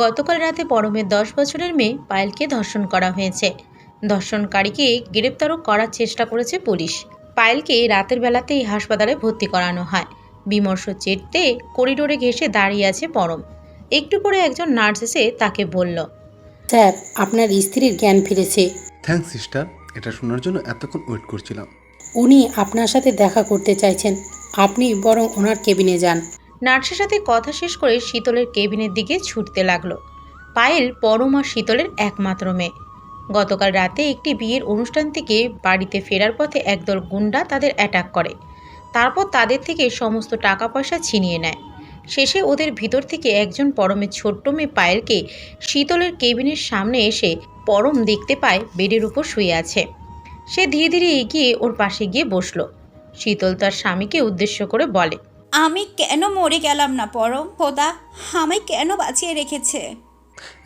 গতকাল রাতে পরমের 10 বছরের মেয়ে পায়েলকে ধর্ষণ করা হয়েছে। ধর্ষণকারীকে গ্রেপ্তারও করার চেষ্টা করেছে পুলিশ। পায়েলকে রাতের বেলাতেই হাসপাতালে ভর্তি করানো হয়। বিমর্ষ চেটে করিডোরে ঘেঁষে দাঁড়িয়ে আছে পরম। একটু পরে একজন নার্স এসে তাকে বলল, স্যার, আপনার স্ত্রীর জ্ঞান ফিরেছে। থ্যাঙ্কস সিস্টার, এটা শোনার জন্য এতক্ষণ ওয়েট করছিলাম। উনি আপনার সাথে দেখা করতে চাইছেন, আপনি বরং ওনার কেবিনে যান। নার্সের সাথে কথা শেষ করে শীতলের কেবিনের দিকে ছুটতে লাগলো। পায়েল পরম আর শীতলের একমাত্র মেয়ে। গতকাল রাতে একটি বিয়ের অনুষ্ঠান থেকে বাড়িতে ফেরার পথে একদল গুন্ডা তাদের অ্যাটাক করে। তারপর তাদের থেকে সমস্ত টাকা পয়সা ছিনিয়ে নেয়। শেষে ওদের ভিতর থেকে একজন পরমের ছোট্ট মেয়ে পায়েলকে শীতলের কেবিনের সামনে এসে পরম দেখতে পায় বেডের উপর শুয়ে আছে। সে ধীরে ধীরে এগিয়ে ওর পাশে গিয়ে বসলো। শীতল তার স্বামীকে উদ্দেশ্য করে বলে, আমি কেন মরে গেলাম না পরম? খোদা আমায় কেন বাঁচিয়ে রেখেছে?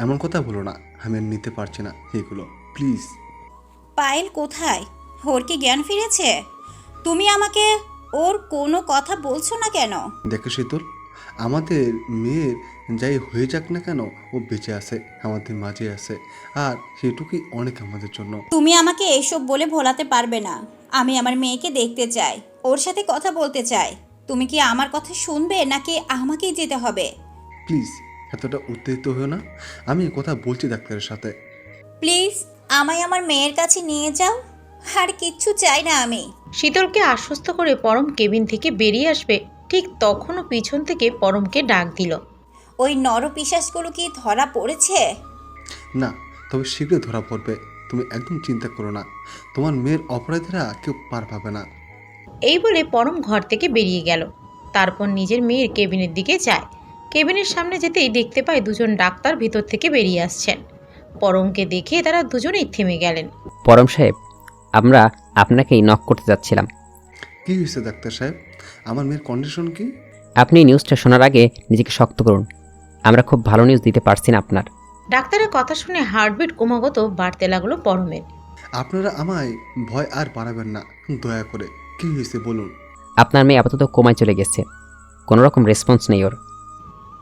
এমন কথা বলো না, আমি আর নিতে পারছি না এগুলো, প্লিজ। পায়েল কোথায়? ওর কি জ্ঞান ফিরেছে? তুমি আমাকে ওর কোনো কথা বলছো না কেন? দেখো শীতল, আমাদের মেয়ের যাই হয়ে যাক না কেন, ও বেঁচে আছে, আমাদের মাঝে আছে, আর সেটুকুই অনেক আমাদের জন্য। তুমি আমাকে এইসব বলে ভোলাতে পারবে না। আমি আমার মেয়েকে দেখতে চাই, ওর সাথে কথা বলতে চাই। তুমি কি আমার কথা শুনবে নাকি আমাকেই যেতে হবে? প্লিজ এতটা উত্তেজিত হও না, আমি কথা বলছি ডাক্তারের সাথে। প্লিজ আমায় আমার মেয়ের কাছে নিয়ে যাও, আর কিচ্ছু চাই না আমি। শীতলকে আশ্বস্ত করে পরম কেবিন থেকে বেরিয়ে আসবে, ঠিক তখনও পিছন থেকে পরমকে ডাক দিল। ওই নরপিশাচগুলো কি ধরা পড়েছে? না, তবে শীঘ্রই ধরা পড়বে, তুমি একদম চিন্তা করো না, তোমার মেয়ের অপরাধীরা কেউ পার পাবে না। এই বলে পরম ঘর থেকে বেরিয়ে গেল। তারপর নিজের মেয়ের কেবিনের দিকে যায়। কেবিনের সামনে যেতেই দেখতে পায় দুজন ডাক্তার ভিতর থেকে বেরিয়ে আসছেন। পরমকে দেখে তারা দুজনেই থেমে গেলেন। পরম সাহেব, আমরা আপনাকেই নক করতে যাচ্ছিলাম। কি হয়েছে ডাক্তার সাহেব, আমার মেয়ের কন্ডিশন কি? আপনি নিউজটা শোনার আগে নিজেকে শক্ত করুন, আমরা খুব ভালো নিউজ দিতে পারছি না আপনার। ডাক্তারের কথা শুনে হার্টবিট ক্রমাগত বাড়তে লাগলো পরমের। আপনারা আমায় ভয় আর বাড়াবেন না, দয়া করে। কি হয়েছে বলুন। আপনার মেয়ে আপাতত কোমায় চলে গেছে, কোনো রকম রেসপন্স নেই ওর।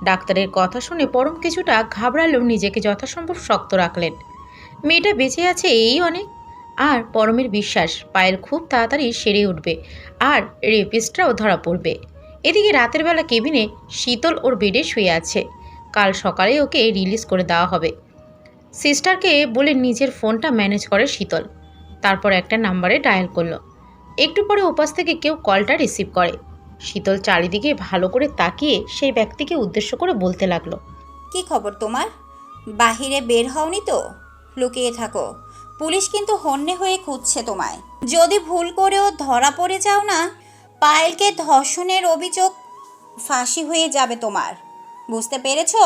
ডাক্তারের কথা শুনে পরম কিছুটা ঘাবড়ালেও নিজেকে যথাসম্ভব শক্ত রাখলেন। মেয়েটা বেঁচে আছে এই অনেক। আর পরমের বিশ্বাস পায়েল খুব তাড়াতাড়ি সেরে উঠবে, আর রেপিস্টরাও ধরা পড়বে। এদিকে রাতের বেলা কেবিনে শীতল ওর বেডে শুয়ে আছে। কাল সকালে ওকে রিলিজ করে দেওয়া হবে। সিস্টারকে বলে নিজের ফোনটা ম্যানেজ করে শীতল। তারপর একটা নাম্বারে ডায়াল করলো। একটু পরে ওপাশ থেকে কেউ কলটা রিসিভ করে। শীতল চারিদিকে ভালো করে তাকিয়ে সেই ব্যক্তিকে উদ্দেশ্য করে বলতে লাগলো, কি খবর তোমার? বাহিরে বের হওনি তো? লুকিয়ে থাকো, পুলিশ কিন্তু হন্যে হয়ে খুঁজছে তোমায়। যদি ভুল করেও ধরা পড়ে যাও না, পায়েলকে ধর্ষণের অভিযোগ ফাঁসি হয়ে যাবে তোমার। বুঝতে পেরেছো?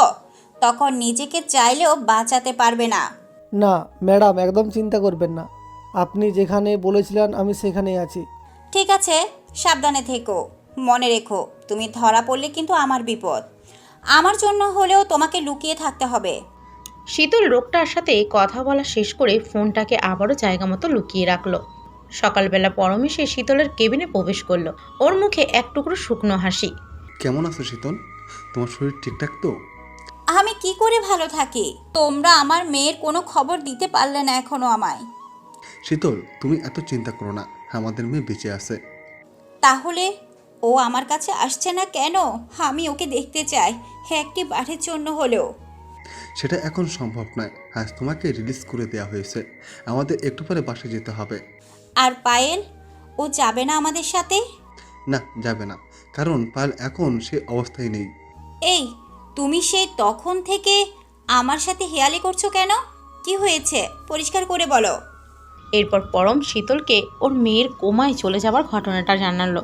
তখন নিজেকে চাইলেও বাঁচাতে পারবে না। না ম্যাডাম, একদম চিন্তা করবেন না, আপনি যেখানে বলেছিলেন আমি সেখানেই আছি। ঠিক আছে, সাবধানে থেকো। মনে রেখো, তুমি ধরা পড়লে কিন্তু আমার বিপদ। আমার জন্য হলেও তোমাকে লুকিয়ে থাকতে হবে। শীতল লোকটার সাথে কথা বলা শেষ করে ফোনটাকে আবারও জায়গা মতো লুকিয়ে রাখলো। সকালবেলা পরমে সে শীতলের কেবিনে প্রবেশ করলো। ওর মুখে এক টুকরো শুকনো হাসি। কেমন আছো শীতল, তোমার শরীর ঠিকঠাক তো? আমি কি করে ভালো থাকি? তোমরা আমার মেয়ের কোনো খবর দিতে পারলে না এখনো আমায়। শীতল, তুমি এত চিন্তা করো না, আমাদের মেয়ে বেঁচে আছে। তাহলে ও আমার কাছে আসছে না কেন? আমি ওকে দেখতে চাই, একটি বারের জন্য হলেও। সেটা এখন সম্ভব নয়, আজ তোমাকে রিলিজ করে দেওয়া হয়েছে, আমাদের একটু পরে বাসে যেতে হবে। আর পায়েল, ও যাবে না আমাদের সাথে? না, যাবে না, কারণ পাল এখন সে অবস্থায় নেই। এই, তুমি সেই তখন থেকে আমার সাথে হেয়ালি করছো কেন? কি হয়েছে পরিষ্কার করে বলো। এরপর পরম শীতলকে ওর মেয়ের কোমায় চলে যাওয়ার ঘটনাটা জানালো।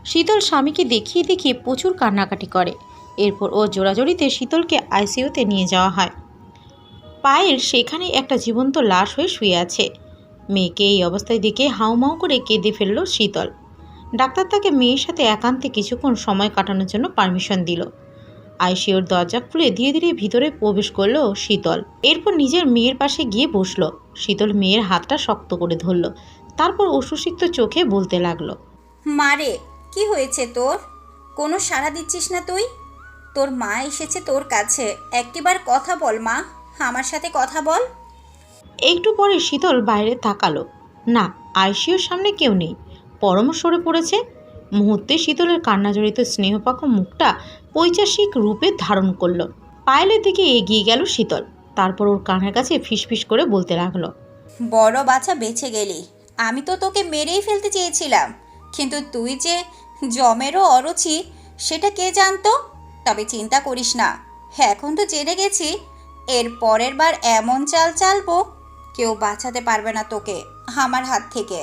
শীতল স্বামীকে দেখিয়ে দেখিয়ে প্রচুর কান্নাকাটি করে। এরপর ও জোড়াজড়িতে শীতলকে আইসিইউতে নিয়ে যাওয়া হয়। পায়েল সেখানে একটা জীবন্ত লাশ হয়ে শুয়ে আছে। মেয়েকে এই অবস্থায় দেখে হাউমাউ করে কেঁদে ফেলল শীতল। ডাক্তার তাকে মেয়ের সাথে একান্তে কিছুক্ষণ সময় কাটানোর জন্য পারমিশন দিল। আইসিইউর দরজা খুলে ধীরে ধীরে ভিতরে প্রবেশ করলো শীতল। এরপর নিজের মেয়ের পাশে গিয়ে বসলো। শীতল মেয়ের হাতটা শক্ত করে ধরল। তারপর অশ্রুসিক্ত চোখে বলতে লাগলো, মারে, কি হয়েছে তোর? কোনো সাড়া দিচ্ছিস না তুই? তোর মা এসেছে তোর কাছে, একটিবার কথা বল মা, আমার সাথে কথা বল। একটু পরে শীতল বাইরে তাকালো। না, আইসিইউর সামনে কেউ নেই। পরম সরে পড়েছে। মুহূর্তে শীতলের কান্নাজড়িত স্নেহপাক মুখটা পৈশাচিক রূপে ধারণ করলো। পায়েলের দিকে এগিয়ে গেল শীতল। তারপর ওর কানের কাছে ফিসফিস করে বলতে লাগলো, বড় বাচ্চা বেঁচে গেলি। আমি তো তোকে মেরেই ফেলতে চেয়েছিলাম, কিন্তু তুই যে জমেরও অরুচি সেটা কে জানতো। তবে চিন্তা করিস না, এখন তো জেনে গেছি, এর পরের বার এমন চাল চালবো কেউ বাঁচাতে পারবে না তোকে আমার হাত থেকে।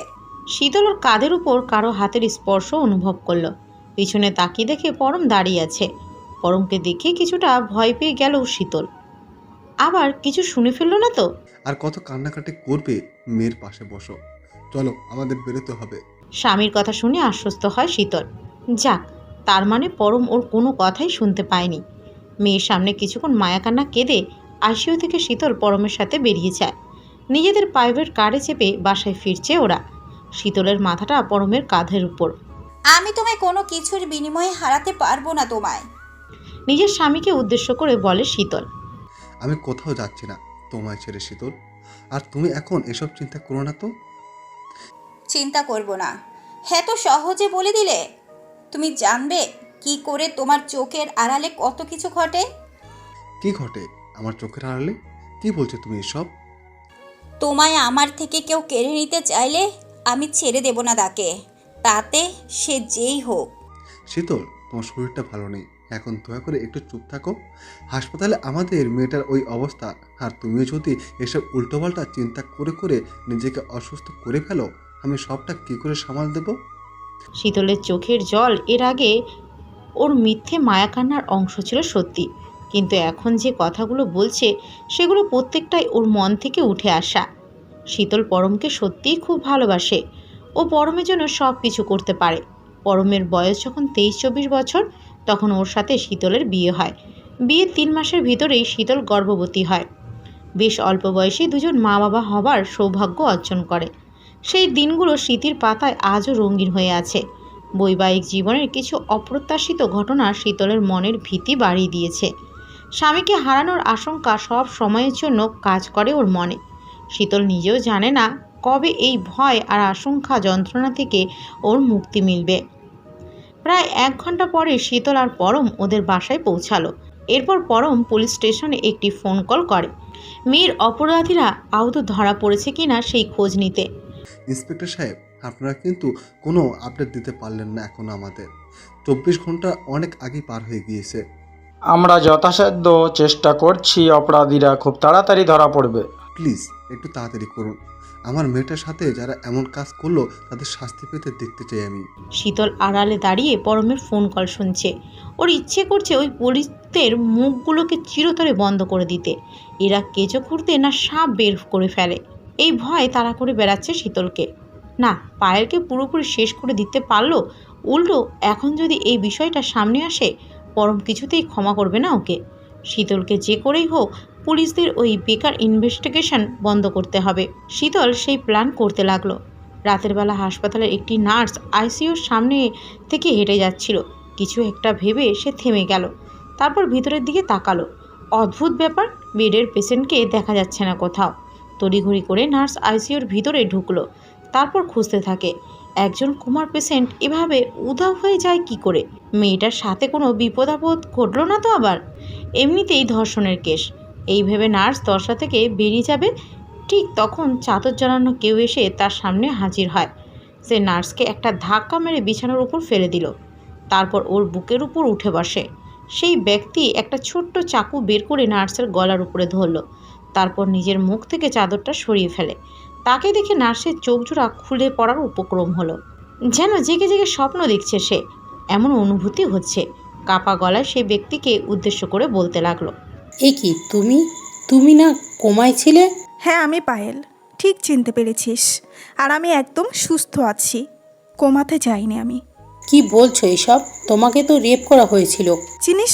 শীতল ওর কাঁধের উপর কারো হাতের স্পর্শ অনুভব করলো। পিছনে তাকিয়ে দেখে পরম দাঁড়িয়ে আছে। পরমকে দেখে কিছুটা ভয় পেয়ে গেল শীতল। আবার কিছু শুনে ফেললো না তো? আর কত কান্নাকাটি করবে? মেয়ের পাশে বসো, চলো আমাদের বেরোতে হবে। স্বামীর কথা শুনে আশ্বস্ত হয় শীতল। যাক, তার মানে পরম ওর কোনো কথাই শুনতে পায়নি। মেয়ের সামনে কিছুক্ষণ মায়াকান্না কেঁদে আইসিইউ থেকে শীতল পরমের সাথে বেরিয়ে যায়। নিজেদের প্রাইভেট কারে চেপে বাসায় ফিরছে ওরা। শীতলের মাথাটা পরমের কাঁধের উপর। আমি তোমায় কোনো কিছুর বিনিময়ে হারাতে পারবো না তোমায়। নিজের স্বামীকে উদ্দেশ্য করে বলে শীতল। আমি কোথাও যাচ্ছি না তোমায় ছেড়ে শীতল, আর তুমি এখন এসব চিন্তা করো না তো। চিন্তা করব না, হ্যাঁ তো সহজে বলে দিলে। তুমি জানবে কি করে তোমার চোখের আড়ালে কত কিছু ঘটে। কি ঘটে আমার চোখের আড়ালে? কি বলছো তুমি এসব? তোমায় আমার থেকে কেউ কেড়ে নিতে চাইলে আমি ছেড়ে দেব না তাকে, তাতে সে যেই হোক। শীতল, তোমার শরীরটা ভালো নেই, এখন দয়া করে একটু চুপ থাকো। হাসপাতালে আমাদের মেয়েটার ওই অবস্থা, আর তুমি যদি এসব উল্টোপাল্টা চিন্তা করে করে নিজেকে অসুস্থ করে ফেলো, আমি সবটা কী করে সামাল দেব? শীতলের চোখের জল এর আগে ওর মিথ্যে মায়াকান্নার অংশ ছিল সত্যি, কিন্তু এখন যে কথাগুলো বলছে সেগুলো প্রত্যেকটাই ওর মন থেকে উঠে আসা। শীতল পরমকে সত্যিই খুব ভালোবাসে। ও পরমের জন্য সব কিছু করতে পারে। পরমের বয়স যখন 23-24 বছর, তখন ওর সাথে শীতলের বিয়ে হয়। বিয়ের 3 মাসের ভিতরেই শীতল গর্ভবতী হয়। বেশ অল্প বয়সেই দুজন মা বাবা হবার সৌভাগ্য অর্জন করে। সেই দিনগুলো স্মৃতির পাতায় আজও রঙিন হয়ে আছে। বৈবাহিক জীবনের কিছু অপ্রত্যাশিত ঘটনা শীতলের মনের ভীতি বাড়িয়ে দিয়েছে। স্বামীকে হারানোর আশঙ্কা সব সময়ের জন্য কাজ করে ওর মনে। শীতল নিজেও জানে না কবে এই ভয় আর আশঙ্কা যন্ত্রণা থেকে ওর মুক্তি মিলবে। প্রায় 1 ঘন্টা পরে শীতল আর পরম ওদের বাসায় পৌঁছালো। এরপর পরম পুলিশ স্টেশনে একটি ফোন কল করে মেয়ের অপরাধীরা আদৌ ধরা পড়েছে কিনা সেই খোঁজ নিতে। ইন্সপেক্টর সাহেব, আপনারা কিন্তু কোনো আপডেট দিতে পারলেন না এখনও। আমাদের 24 ঘন্টা অনেক আগেই পার হয়ে গিয়েছে। আমরা যথাসাধ্য চেষ্টা করছি, অপরাধীরা খুব তাড়াতাড়ি ধরা পড়বে। প্লিজ একটু তাড়াতাড়ি করুন। আমার মেয়েটার সাথে যারা এমন কাজ করলো তাদের শাস্তি পেতে দেখতে চাই আমি। শীতল আড়ালে দাঁড়িয়ে পরমের ফোন কল শুনছে। ওর ইচ্ছে করছে ওই পুলিশদের মুখগুলোকে চিরতরে বন্ধ করে দিতে। এরা কেঁচো খুঁড়তে না সাপ বের করে ফেলে, এই ভয় তাড়া করে বেড়াচ্ছে শীতলকে। না, পায়েলকে পুরোপুরি শেষ করে দিতে পারলো, উল্টো এখন যদি এই বিষয়টা সামনে আসে, পরম কিছুতেই ক্ষমা করবে না ওকে। শীতলকে যে করেই হোক পুলিশদের ওই বেকার ইনভেস্টিগেশন বন্ধ করতে হবে। শীতল সেই প্ল্যান করতে লাগলো। রাতের বেলা হাসপাতালের একটি নার্স আইসিইউর সামনে থেকে হেঁটে যাচ্ছিল। কিছু একটা ভেবে সে থেমে গেল। তারপর ভিতরের দিকে তাকালো। অদ্ভুত ব্যাপার, বেডের পেশেন্টকে দেখা যাচ্ছে না কোথাও। তড়িঘড়ি করে নার্স আইসিইউর ভিতরে ঢুকলো। তারপর খুঁজতে থাকে একজন কুমার পেশেন্ট এভাবে উধাও হয়ে যায় কি করে। মেয়েটার সাথে কোনো বিপদ আপদ ঘটলো না তো আবার? এমনিতেই ধর্ষণের কেস, এই ভেবে নার্স দরজা থেকে বেরিয়ে যাবে, ঠিক তখন চাদর জড়ানো কেউ এসে তার সামনে হাজির হয়। সে নার্সকে একটা ধাক্কা মেরে বিছানার উপর ফেলে দিল। তারপর ওর বুকের উপর উঠে বসে। সেই ব্যক্তি একটা ছোট্ট চাকু বের করে নার্সের গলার উপরে ধরল। তারপর নিজের মুখ থেকে চাদরটা সরিয়ে ফেলে। তাকে দেখে নার্সের চোখজোড়া খুলে পড়ার উপক্রম হলো। যেন জেগে জেগে স্বপ্ন দেখছে সে, এমন অনুভূতি হচ্ছে। কাপা গলায় সেই ব্যক্তিকে উদ্দেশ্য করে বলতে লাগলো, এ কি তুমি না কোমায় ছিলে? হ্যাঁ, আমি পায়েল, ঠিক চিনতে পেরেছিস। আর আমি একদম সুস্থ আছি, কোমাতে যাইনি আমি। কি বলছো এসব? তোমাকে তো রেপ করা হয়েছিল। চিনিস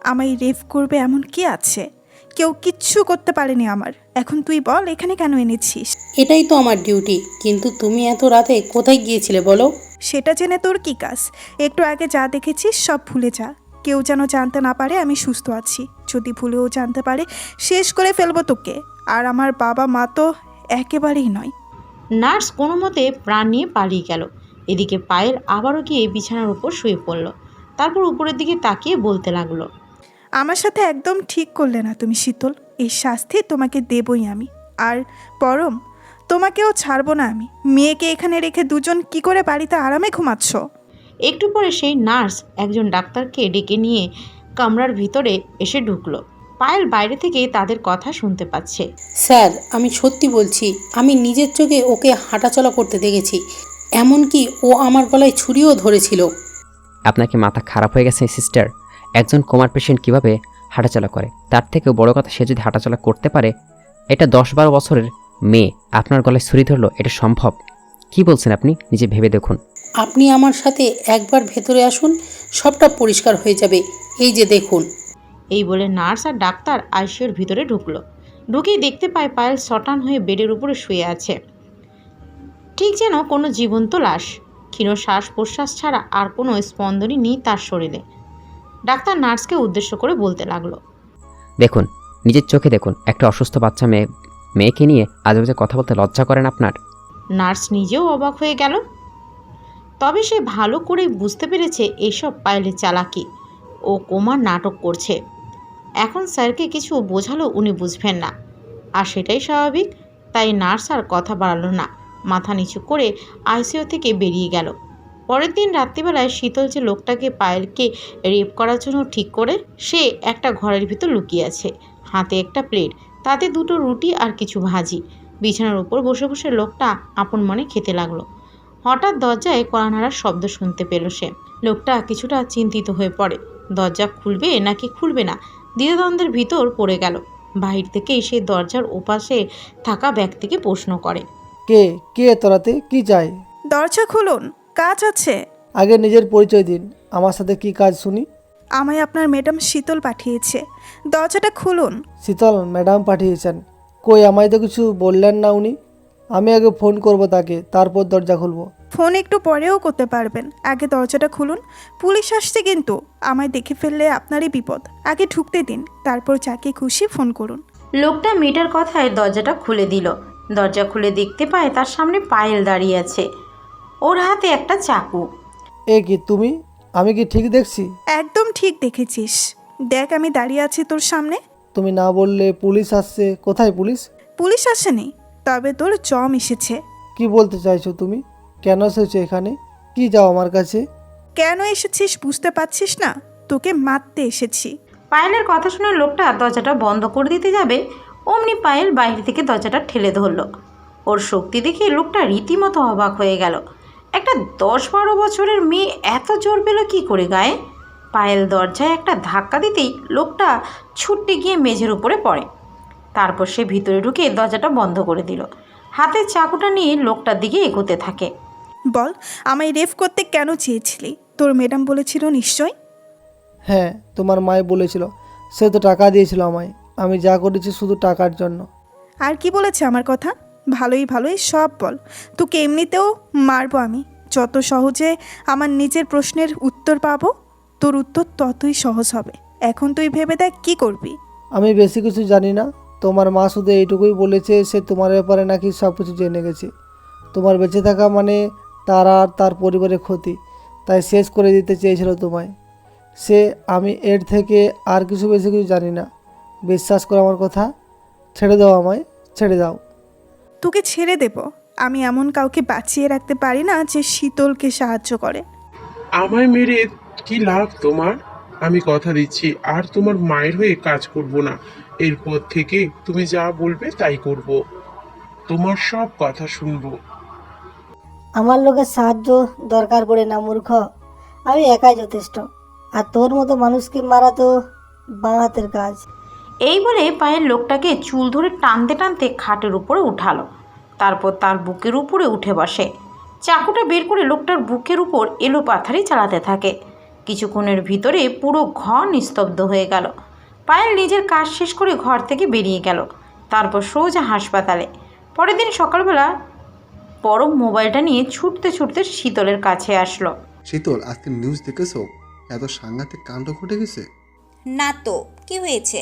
আমায় রেপ করবে এমন কি আছে? কেউ কিচ্ছু করতে পারেনি আমার। এখন তুই বল এখানে কেন এনেছিস? এটাই তো আমার ডিউটি, কিন্তু তুমি এত রাতে কোথায় গিয়েছিলে বলো? সেটা জেনে তোর কি কাজ? একটু আগে যা দেখেছিস সব ভুলে যা। কেউ যেন জানতে না পারে আমি সুস্থ আছি। যদি ভুলেও জানতে পারে শেষ করে ফেলবো তোকে। আর আমার বাবা মা তো একেবারেই নয়। নার্স কোনো মতে প্রাণ নিয়ে পালিয়ে গেল। এদিকে পায়েল আবারও গিয়ে বিছানার উপর শুয়ে পড়ল। তারপর উপরের দিকে তাকিয়ে বলতে লাগলো, আমার সাথে একদম ঠিক করলে না তুমি শীতল। এই শাস্তি তোমাকে দেবই আমি। আর পরম, তোমাকেও ছাড়বো না আমি। মেয়েকে এখানে রেখে দুজন কি করে বাড়িতে আরামে ঘুমাচ্ছ? একটু পরে সেই নার্স একজন ডাক্তারকে ডেকে নিয়ে কামরার ভিতরে এসে ঢুকলো। পায়েল বাইরে থেকে তাদের কথা শুনতে পাচ্ছে। স্যার, আমি সত্যি বলছি, আমি নিজের চোখে ওকে হাঁটাচলা করতে দেখেছি। এমনকি ও আমার গলায় ছুরিও ধরেছিল। আপনার কি মাথা খারাপ হয়ে গেছে সিস্টার? একজন কোমার পেশেন্ট কীভাবে হাঁটাচলা করে? তার থেকেও বড় কথা, সে যদি হাঁটাচলা করতে পারে, এটা 10-12 বছরের মেয়ে আপনার গলায় ছুরি ধরলো, এটা সম্ভব? কি বলছেন আপনি? নিজে ভেবে দেখুন। আপনি আমার সাথে একবার ভেতরে আসুন, সবটা পরিষ্কার হয়ে যাবে। এই যে দেখুন। এই বলে নার্স আর ডাক্তার আইসিইউর ভিতরে ঢুকলো। ঢুকেই দেখতে পায় পায়েল শটান হয়ে বেডের উপরে শুয়ে আছে, ঠিক যেন কোনো জীবন্ত লাশ। ক্ষীণ শ্বাস প্রশ্বাস ছাড়া আর কোনো স্পন্দনই নেই তার শরীরে। ডাক্তার নার্সকে উদ্দেশ্য করে বলতে লাগলো, দেখুন, নিজের চোখে দেখুন। একটা অসুস্থ বাচ্চা মেয়েকে নিয়ে আজেবাজে কথা বলতে লজ্জা করেন আপনার? নার্স নিজেও অবাক হয়ে গেল। তবে সে ভালো করেই বুঝতে পেরেছে এসব পায়েলের চালাকি। ও কোমার নাটক করছে। এখন স্যারকে কিছু বোঝালো উনি বুঝবেন না, আর সেটাই স্বাভাবিক। তাই নার্স আর কথা বাড়ালো না, মাথা নিচু করে আইসিইউ থেকে বেরিয়ে গেল। পরের দিন রাত্রিবেলায় শীতল যে লোকটাকে পায়েলকে রেপ করার জন্য ঠিক করে, সে একটা ঘরের ভিতর লুকিয়ে আছে। হাতে একটা প্লেট, তাতে 2টো রুটি আর কিছু ভাজি। বিছানার উপর বসে বসে লোকটা আপন মনে খেতে লাগলো। হঠাৎ দরজায় কড়া নাড়ার শব্দ শুনতে পেল সে। লোকটা কিছুটা চিন্তিত হয়ে পড়ে। দরজা খুলবে নাকি খুলবে না, দ্বিধাদ্বন্দ্বের ভিতর পড়ে গেল। বাহির থেকেই সে দরজার ওপাশে থাকা ব্যক্তিকে প্রশ্ন করে, কে কে তোরাতে কি চাই? দরজা খুলুন, কাজ আছে। আগে নিজের পরিচয় দিন, আমার সাথে কি কাজ শুনি। আমায় আপনার ম্যাডাম শীতল পাঠিয়েছে, দরজাটা খুলুন। শীতল ম্যাডাম পাঠিয়েছেন? কই, আমায় তো কিছু বললেন না উনি। আমি আগে ফোন করব তাকে, তারপর দরজা খুলবো। ফোন একটু পরেও করতে পারবেন, আগে দরজাটা খুলুন। পুলিশ আসছে কিন্তু, আমায় দেখে ফেললে আপনারই বিপদ। আগে ঢুকতে দিন, তারপর যাকে খুশি ফোন করুন। লোকটা মেয়েটার কথায় দরজাটা খুলে দিল। দরজা খুলে দেখতে পায় তার সামনে পায়েল দাঁড়িয়ে আছে, ওর হাতে একটা চাকু। এ কি তুমি? আমি কি ঠিক দেখছি? একদম ঠিক দেখেছিস। দেখ, আমি দাঁড়িয়ে আছি তোর সামনে। তুমি না বললে পুলিশ আসছে। কোথায় পুলিশ? পুলিশ আসেনি, তবে তোর জম এসেছে। কি বলতে চাইছো তুমি? কেন এসেছো এখানে? কি যাও আমার কাছে? কেন এসেছিস বুঝতে পারছিস না? তোকে মারতে এসেছি। পায়েলের কথা শুনে লোকটা দরজাটা বন্ধ করে দিতে যাবে, অমনি পায়েল বাইরে থেকে দরজাটা ঠেলে ধরল। ওর শক্তি দেখে লোকটা রীতিমতো অবাক হয়ে গেল। একটা 10-12 বছরের মেয়ে এত জোর পেল কী করে গায়ে? পায়েল দরজায় একটা ধাক্কা দিতেই লোকটা ছুটতে গিয়ে মেঝের উপরে পড়ে। তারপর সে ভিতরে ঢুকে দরজাটা বন্ধ করে দিল। হাতের চাকুটা নিয়ে লোকটার দিকে এগোতে থাকে। বল, আমায় রেফ করতে কেন চেয়েছিলি? তোর ম্যাডাম বলেছিল নিশ্চয়। হ্যাঁ, তোমার মায় বলেছিল। সে তো টাকা দিয়েছিল আমায়। আমি যা করেছি শুধু টাকার জন্য। আর কি বলেছে আমার কথা? ভালোই ভালোই সব বল। তোকে এমনিতেও মারবো আমি। যত সহজে আমার নিজের প্রশ্নের উত্তর পাবো, তোর উত্তর ততই সহজ হবে। এখন তুই ভেবে দেখ কি করবি। আমি বেশি কিছু জানি না। তোমার মা শুধু এইটুকুই বলেছে, সে তোমার ব্যাপারে নাকি সব কিছু জেনে গেছে। তোমার বেঁচে থাকা মানে তার আর তার পরিবারের ক্ষতি, তাই শেষ করে দিতে চেয়েছিল তোমায় সে। আমি এর থেকে আর বেশি কিছু জানি না। বিশ্বাস করো আমার কথা। ছেড়ে দাও আমায়, ছেড়ে দাও। তোকে ছেড়ে দেব? আমি এমন কাউকে বাঁচিয়ে রাখতে পারি না যে শীতলকে সাহায্য করে। আমায় মেরে কি লাভ তোমার? আমি কথা দিচ্ছি আর তোমার মায়ের হয়ে কাজ করব না। এরপর থেকে তুমি যা বলবে তাই করব, তোমার সব কথা শুনবো। আমার লোকের সাহায্য দরকার পড়ে না মূর্খ, আমি একাই যথেষ্ট। আর তোর মতো মানুষকে মারা তো বাঁ হাতের কাজ। এই বলে পায়ের লোকটাকে চুল ধরে টানতে টানতে খাটের উপরে উঠালো। তারপর তার বুকের উপরে উঠে বসে। চাকুটা বের করে লোকটার বুকের উপর এলো পাথারি চালাতে থাকে। কিছুক্ষণের ভিতরে পুরো ঘর নিস্তব্ধ হয়ে গেল। পায়েল নিজের কাজ শেষ করে ঘর থেকে বেরিয়ে গেল। তারপর সোজা হাসপাতালে। পরের দিন সকালবেলা পরম মোবাইলটা নিয়ে ছুটতে ছুটতে শীতলের কাছে আসলো। শীতল, আজকে নিউজ দেখেছো? এত সাংঘাতিক কাণ্ড ঘটে গেছে? না তো, কি হয়েছে?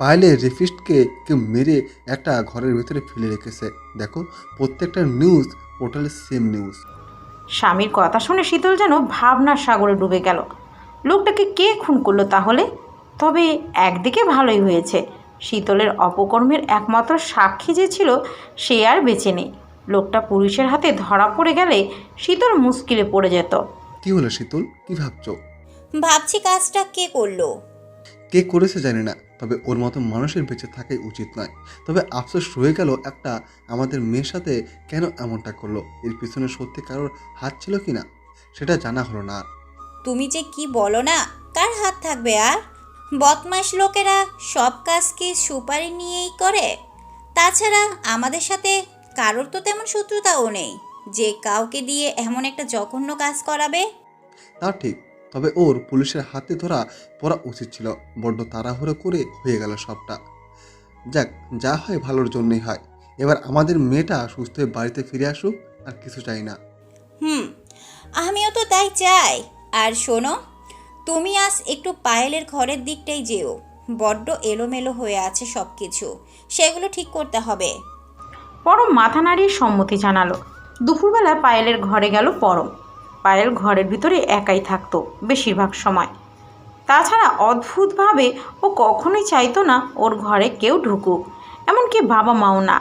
পায়েলের রেফিস্টকে কেউ মেরে একটা ঘরের ভিতরে ফেলে রেখেছে। দেখো, প্রত্যেকটা নিউজ পোর্টালে সেম নিউজ। স্বামীর কথা শুনে শীতল যেন ভাবনার সাগরে ডুবে গেল। লোকটাকে কে খুন করলো তাহলে? তবে একদিকে ভালোই হয়েছে, শীতলের অপকর্মের একমাত্র সাক্ষী যে ছিল সে আর বেঁচে নেই। লোকটা পুলিশের হাতে ধরা পড়ে গেলে শীতল মুশকিলে পড়ে যেত। কি হলো শীতল, কি ভাবছো? ভাবছি কাজটা কে করলো। কে করেছে জানি না, তবে ওর মতো মানুষের বেঁচে থাকাই উচিত নয়। তবে আফসোস রয়ে গেল একটা, আমাদের মেয়ের সাথে কেন এমনটা করলো। এর পিছনে সত্যি কারোর হাত ছিল কি না সেটা জানা হলো না। তুমি যে কি বলো না, কার হাত থাকবে আর? বদমাশ লোকেরা সব কাজ কি সুপারি নিয়েই করে? তাছাড়া আমাদের সাথে কারোর তো তেমন শত্রুতাও নেই যে কাউকে দিয়ে এমন একটা জঘন্য কাজ করাবে। তা ঠিক, তবে ওর পুলিশের হাতে ধরা পড়া উচিত ছিল। বড্ড তাড়াহুড়ো করে হয়ে গেল সবটা। যাক, যা হয় ভালোর জন্যই হয়। এবার আমাদের মেয়েটা সুস্থ হয়ে বাড়িতে ফিরে আসুক, আর কিছু চাই না। আমিও তো তাই চাই। আর শোনো, তুমি আজ একটু পায়েলের ঘরের দিকটাই যেও। বড্ড এলোমেলো হয়ে আছে সব কিছু, সেগুলো ঠিক করতে হবে। পরম মাথা নাড়িয়ে সম্মতি জানালো। দুপুরবেলা পায়েলের ঘরে গেল পরম। পায়েল ঘরের ভিতরে একাই থাকতো বেশিরভাগ সময়। তাছাড়া অদ্ভুতভাবে ও কখনোই চাইতো না ওর ঘরে কেউ ঢুকুক, এমনকি বাবা মাও না।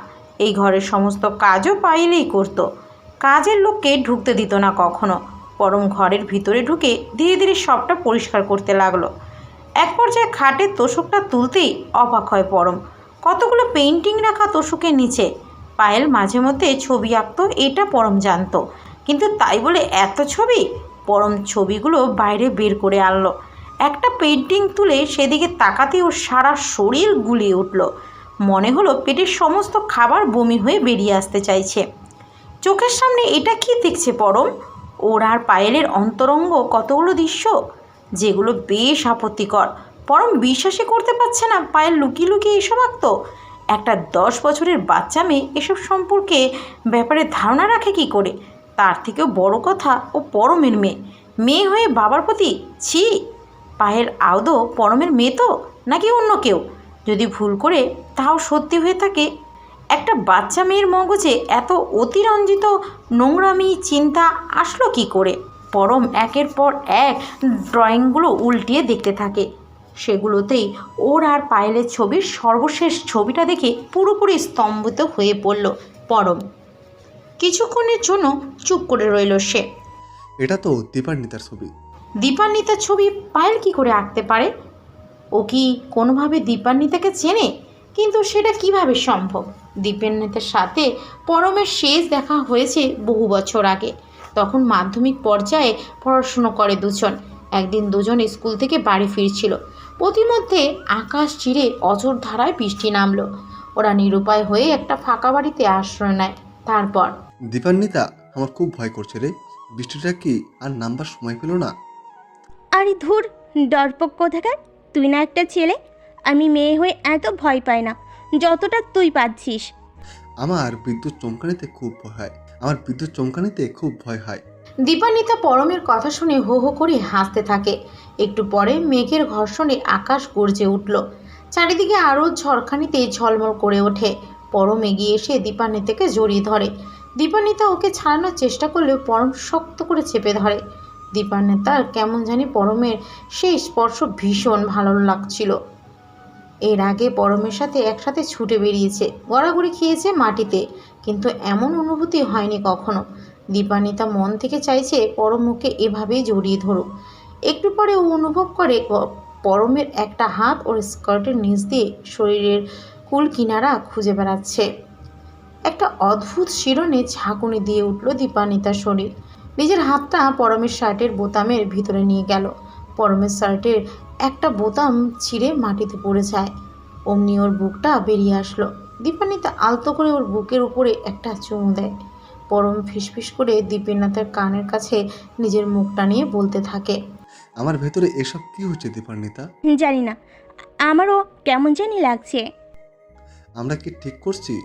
এই ঘরের সমস্ত কাজও পায়েলেই করতো। কাজের লোককে ঢুকতে দিত না কখনো। পরম ঘরের ভিতরে ঢুকে ধীরে ধীরে সবটা পরিষ্কার করতে লাগলো। এক পর্যায়ে খাটের তোষকটা তুলতেই অবাক হয় পরম। কতগুলো পেইন্টিং রাখা তোষকের নিচে। পায়েল মাঝে মধ্যে ছবি আঁকতো, এটা পরম জানতো, কিন্তু তাই বলে এত ছবি? পরম ছবিগুলো বাইরে বের করে আনলো। একটা পেইন্টিং তুলে সেদিকে তাকাতেই ওর সারা শরীর গুলিয়ে উঠল। মনে হলো পেটের সমস্ত খাবার বমি হয়ে বেরিয়ে আসতে চাইছে। চোখের সামনে এটা কি দেখছে পরম? ওর আর পায়েলের অন্তরঙ্গ কতগুলো দৃশ্য, যেগুলো বেশ আপত্তিকর। পরম বিশ্বাসই করতে পারছে না পায়েল লুকিয়ে লুকিয়ে এসব আঁকতো। একটা 10 বছরের বাচ্চা মেয়ে এসব সম্পর্কে ব্যাপারে ধারণা রাখে কি করে? তার থেকেও বড় কথা, ও পরমের মেয়ে হয়ে বাবার প্রতি ছি। পায়েল আদৌ পরমের মেয়ে তো, নাকি অন্য কেউ? যদি ভুল করে তাও সত্যি হয়ে থাকে, একটা বাচ্চা মেয়ের মগজে এত অতিরঞ্জিত নোংরামি চিন্তা আসলো কি করে? পরম একের পর এক ড্রয়িংগুলো উল্টিয়ে দেখতে থাকে। সেগুলোতেই ওর আর পায়েলের ছবির সর্বশেষ ছবিটা দেখে পুরোপুরি স্তম্ভিত হয়ে পড়ল পরম। কিছুক্ষণের জন্য চুপ করে রইল সে। এটা তো দীপান্বিতার ছবি। দীপান্বিতার ছবি পায়েল কি করে আঁকতে পারে? ও কি কোনোভাবে দীপান্বিতাকে চেনে? কিন্তু সেটা কিভাবে সম্ভব? দীপান্বিতার সাথে পরমের শেষ দেখা হয়েছে বহু বছর আগে। তখন মাধ্যমিক পর্যায়ে পড়াশুনো করে দুজন। একদিন দুজন স্কুল থেকে বাড়ি ফিরছিল। প্রতিমধ্যে আকাশ চিরে অঝোর ধারায় বৃষ্টি নামলো। ওরা নিরুপায় হয়ে একটা ফাঁকা বাড়িতে আশ্রয় নেয়। তারপর দীপান্বিতা, আমার খুব ভয় করছে রে। বৃষ্টিটা কি আর নামবার সময় পেল না? আরে ধুর, ডরপক কোথাকার! তুই না একটা ছেলে? আমি মেয়ে হয়ে এত ভয় পাই না যতটা তুই পাচ্ছিস। আমার বিদ্যুৎ চমকানিতে খুব ভয় হয়। দীপান্বিতা পরমের কথা শুনে হো হো করে হাসতে থাকে। একটু পরে মেঘের ঘর্ষণে আকাশ গর্জে উঠল। চারিদিকে আরও ঝড়খানিতে ঝলমল করে ওঠে। পরম এগিয়ে এসে দীপান্বিতাকে জড়িয়ে ধরে। দীপান্বিতা ওকে ছাড়ানোর চেষ্টা করলেও পরম শক্ত করে চেপে ধরে। দীপান্বিতার কেমন জানি পরমের সেই স্পর্শ ভীষণ ভালো লাগছিল। এর আগে পরমের সাথে একসাথে ছুটে বেরিয়েছে, গড়াগড়ি খেয়েছে মাটিতে, কিন্তু এমন অনুভূতি হয়নি কখনো। দীপান্বিতা মন থেকে চাইছে পরম ওকে এভাবেই জড়িয়ে ধরুক। একটু পরে ও অনুভব করে পরমের একটা হাত ওর স্কার্টের নিচ দিয়ে শরীরের কুল কিনারা খুঁজে বেড়াচ্ছে। একটা অদ্ভুত শিরনে ঝাঁকুনি দিয়ে উঠল দীপান্বিতার শরীর। নিজের হাতটা পরমের শার্টের বোতামের ভিতরে নিয়ে গেল। পরমের শার্টের একটা বোতাম ছিঁড়ে মাটিতে পড়ে যায়। অমনি ওর বুকটা বেরিয়ে আসলো। দীপান্বিতা আলতো করে ওর বুকের উপরে একটা চুমু দেয়। পরম ফিসফিস করে দীপান্বিতার কানের কাছে নিজের মুখটা নিয়ে বলতে থাকে, আমার ভেতরে এসব কি হচ্ছে দীপান্বিতা? জানি না, আমারও কেমন জানি লাগছে। আমরা কি ঠিক করছি?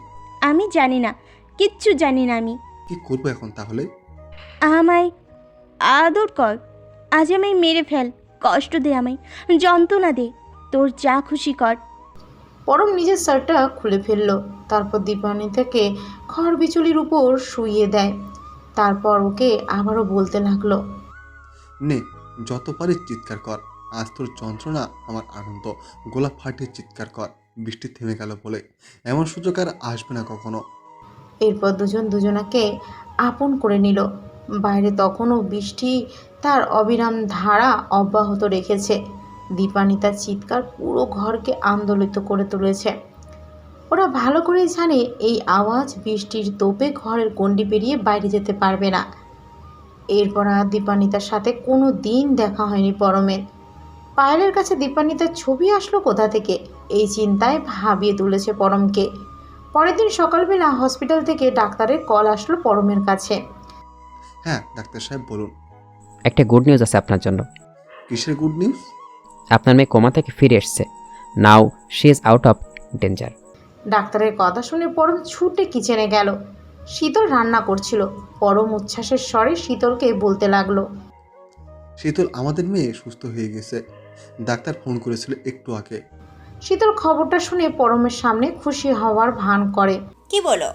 আমি জানি না, কিচ্ছু জানি না। আমি কি করবো এখন তাহলে? আমায় আদর কর, আজ আমায় মেরে ফেল, কষ্ট দে আমায়, যন্ত্রণা দে, তোর যা খুশি কর। পরম নিজের শার্টটা খুলে ফেলল, তারপর দীপান্বিতাকে খড় বিচুলির উপর শুইয়ে দেয়। তারপর ওকে আবারও বলতে লাগলো, নে, যত পারিস চিৎকার কর। আজ তোর যন্ত্রণা আমার আনন্দ। গোলা ফাটিয়ে চিৎকার কর। বৃষ্টি থেমে গেল বলে এমন সুযোগ আর আসবে না কখনো। এরপর দুজন দুজনাকে আপন করে নিল। বাইরে তখনও বৃষ্টি তার অবিরাম ধারা অব্যাহত রেখেছে। দীপান্বিতার চিৎকার পুরো ঘরকে আন্দোলিত করে তুলেছে। ওরা ভালো করেই জানে এই আওয়াজ বৃষ্টির তোপে ঘরের গণ্ডি পেরিয়ে বাইরে যেতে পারবে না। এরপর আর দীপান্বিতার সাথে কোনো দিন দেখা হয়নি পরমের। পায়েলের কাছে দীপান্বিতার ছবি আসলো কোথা থেকে, এই চিন্তায় ভাবিয়ে তুলেছে পরমকে। পরের দিন সকালবেলা হসপিটাল থেকে ডাক্তারের কল আসলো পরমের কাছে। হ্যাঁ ডাক্তার সাহেব বলুন। একটা গুড নিউজ আছে আপনার জন্য। কিসের গুড নিউজ? আপনার মেয়ে কোমা থেকে ফিরে এসছে। Now she is out of danger. ডাক্তারের কথা শুনে পরম ছুটে কিচেনে গেল। শীতল রান্না করছিল। পরম উচ্ছ্বাসের স্বরে শীতলকে বলতে লাগলো, শীতল, আমাদের মেয়ে সুস্থ হয়ে গেছে। ডাক্তার ফোন করেছিল একটু আগে। শীতল খবরটা শুনে পরমের সামনে খুশি হওয়ার ভান করে। কি বলো?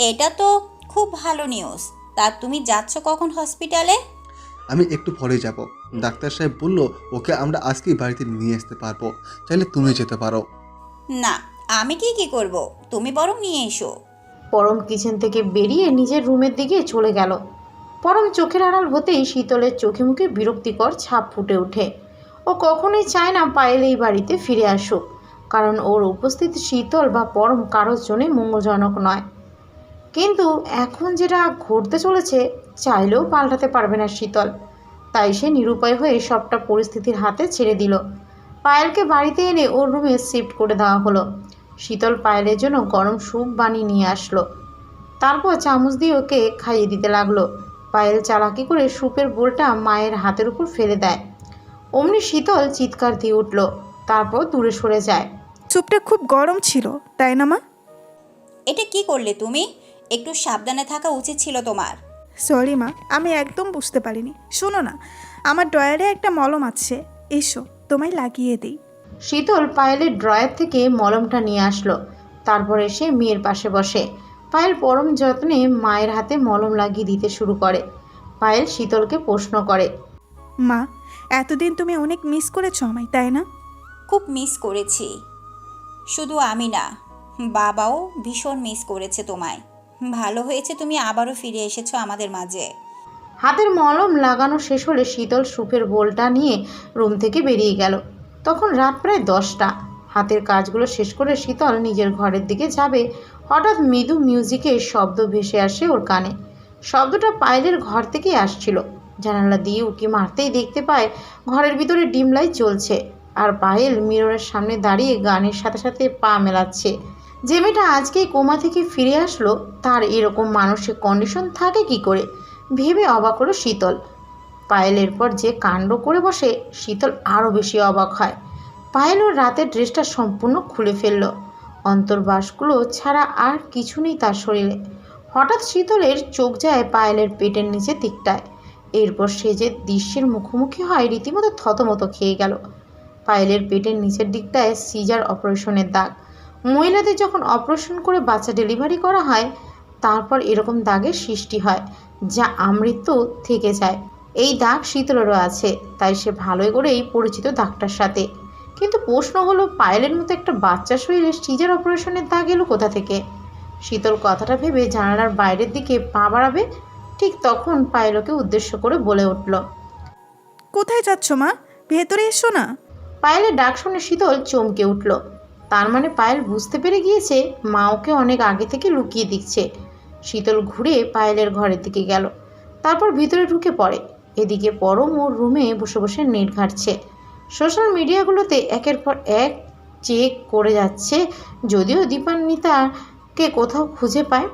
এটা তো খুব ভালো নিউজ। তা তুমি যাচ্ছ কখন হসপিটালে? আমি একটু পরে যাব। ডাক্তার সাহেব বলল ওকে আমরা আজকেই বাড়িতে নিয়ে আসতে পারবো। চাইলে তুমি যেতে পারো। না, আমি কি করব? তুমি বরং নিয়ে এসো। পরম কিচেন থেকে বেরিয়ে নিজের রুমের দিকে চলে গেল। পরম চোখের আড়াল হতেই শীতলের চোখে মুখে বিরক্তিকর ছাপ ফুটে ওঠে। ও কখনোই চায় না পায়েল এই বাড়িতে ফিরে আসুক, কারণ ওর উপস্থিতি শীতল বা পরম কারোর জন্যে মঙ্গলজনক নয়। কিন্তু এখন যেটা ঘটতে চলেছে চাইলেও পাল্টাতে পারবে না শীতল। তাই সে নিরুপায় হয়ে সবটা পরিস্থিতির হাতে ছেড়ে দিল। পায়েলকে বাড়িতে এনে ওর রুমে শিফট করে দেওয়া হলো। শীতল পায়েলের জন্য গরম স্যুপ বানিয়ে নিয়ে আসলো। তারপর চামচ দিয়ে ওকে খাইয়ে দিতে লাগলো। পায়েল চালাকি করে স্যুপের বোলটা মায়ের হাতের উপর ফেলে দেয়। অমনি শীতল চিৎকার দিয়ে উঠল, তারপর দূরে সরে যায়। স্যুপটা খুব গরম ছিল, তাই না মা? এটা কি করলে তুমি? একটু সাবধানে থাকা উচিত ছিল তোমার। সরি মা, আমি একদম বুঝতে পারিনি। শোনো না, আমার ড্রয়ারে একটা মলম আছে, এসো তোমায় লাগিয়ে দিই। শীতল পায়েলের ড্রয়ার থেকে মলমটা নিয়ে আসলো। তারপর এসে মেয়ের পাশে বসে। পায়েল পরম যত্নে মায়ের হাতে মলম লাগিয়ে দিতে শুরু করে। পায়েল শীতলকে প্রশ্ন করে, মা, এতদিন তুমি অনেক মিস করেছো আমায়, তাই না? খুব মিস করেছি। শুধু আমি না, বাবাও ভীষণ মিস করেছে তোমায়। ভালো হয়েছে তুমি আবারও ফিরে এসেছো আমাদের মাঝে। হাতের মলম লাগানো শেষ হলে শীতল স্যুপের বোলটা নিয়ে রুম থেকে বেরিয়ে গেল। তখন রাত প্রায় 10টা। হাতের কাজগুলো শেষ করে শীতল নিজের ঘরের দিকে যাবে, হঠাৎ মৃদু মিউজিকের শব্দ ভেসে আসে ওর কানে। শব্দটা পায়েলের ঘর থেকেই আসছিল। জানালা দিয়ে উঁকি মারতেই দেখতে পায় ঘরের ভিতরে ডিম লাইট জ্বলছে, আর পায়েল মিররের সামনে দাঁড়িয়ে গানের সাথে সাথে পা মেলাচ্ছে। যে মেয়েটা আজকেই কোমা থেকে ফিরে আসলো তার এরকম মানসিক কন্ডিশন থাকে কি করে ভেবে অবাক হলো শীতল। পায়েলের পর যে কাণ্ড করে বসে শীতল আরও বেশি অবাক হয়। পায়েল ওর রাতের ড্রেসটা সম্পূর্ণ খুলে ফেলল। অন্তর্বাসগুলো ছাড়া আর কিছু নেই তার শরীরে। হঠাৎ শীতলের চোখ যায় পায়েলের পেটের নিচে দিকটায়। এরপর সে যে দৃশ্যের মুখোমুখি হয় রীতিমতো থতমতো খেয়ে গেল। পায়েলের পেটের নিচের দিকটায় সিজার অপারেশনের দাগ। মহিলাদের যখন অপারেশন করে বাচ্চা ডেলিভারি করা হয় তারপর এরকম দাগের সৃষ্টি হয়, যা আমৃত্যু থেকে যায়। এই দাগ শীতলেরও আছে, তাই সে ভালোই করেই পরিচিত দাগটার সাথে। কিন্তু প্রশ্ন হলো পায়েলের মতো একটা বাচ্চা শরীরে সিজার অপারেশনের দাগ এলো কোথা থেকে? শীতল কথাটা ভেবে জানালার বাইরের দিকে পা বাড়াবে, ঠিক তখন পায়েলকে উদ্দেশ্য করে বলে উঠল, কোথায় যাচ্ছ মা? ভেতরে এসো না। পায়েলের ডাক শুনে শীতল চমকে উঠল। তার মানে পায়েল বুঝতে পেরে গিয়েছে মা ওকে অনেক আগে থেকে লুকিয়ে দিচ্ছে। শীতল ঘুরে পায়েলের ঘরের দিকে গেল, তারপর ভিতরে ঢুকে পড়ে। এদিকে পরম ওর রুমে বসে বসে নেট ঘাঁটছে। সোশ্যাল মিডিয়াগুলোতে একের পর এক চেক করে যাচ্ছে, যদিও দীপান্বিতাকে কোথাও খুঁজে পায়।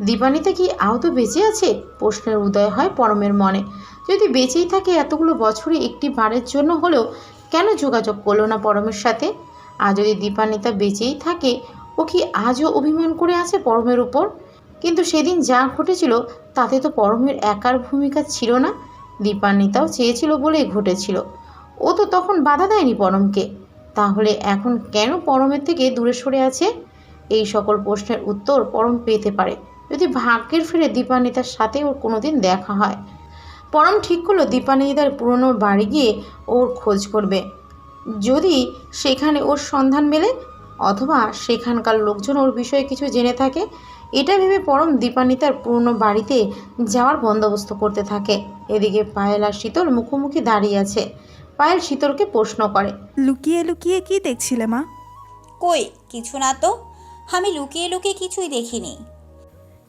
দীপান্বিতা কি আহত বেঁচে আছে? প্রশ্নের উদয় হয় পরমের মনে। যদি বেঁচেই থাকে এতগুলো বছরে একটি বারের জন্য হলেও কেন যোগাযোগ করলো না পরমের সাথে? আর যদি দীপান্বিতা বেঁচেই থাকে ও কি আজও অভিমান করে আছে পরমের উপর? কিন্তু সেদিন যা ঘটেছিল তাতে তো পরমের একার ভূমিকা ছিল না। দীপান্বিতাও চেয়েছিল বলেই ঘটেছিল। ও তো তখন বাধা দেয়নি পরমকে, তাহলে এখন কেন পরমের থেকে দূরে সরে আছে? এই সকল প্রশ্নের উত্তর পরম পেতে পারে যদি ভাগ্যের ফিরে দীপান্বিতার সাথে ওর কোনোদিন দেখা হয়। পরম ঠিক করলো দীপান্বিতার পুরনো বাড়ি গিয়ে ওর খোঁজ করবে, যদি সেখানে ওর সন্ধান মেলে, অথবা সেখানকার লোকজন ওর বিষয়ে কিছু জেনে থাকে। এটা ভেবে পরম দীপান্বিতার পুরনো বাড়িতে যাওয়ার বন্দোবস্ত করতে থাকে। এদিকে পায়েল আর শীতল মুখোমুখি দাঁড়িয়ে আছে। পায়েল শীতলকে প্রশ্ন করে, লুকিয়ে লুকিয়ে কি দেখছিলে মা? কই কিছু না তো, আমি লুকিয়ে লুকিয়ে কিছুই দেখিনি।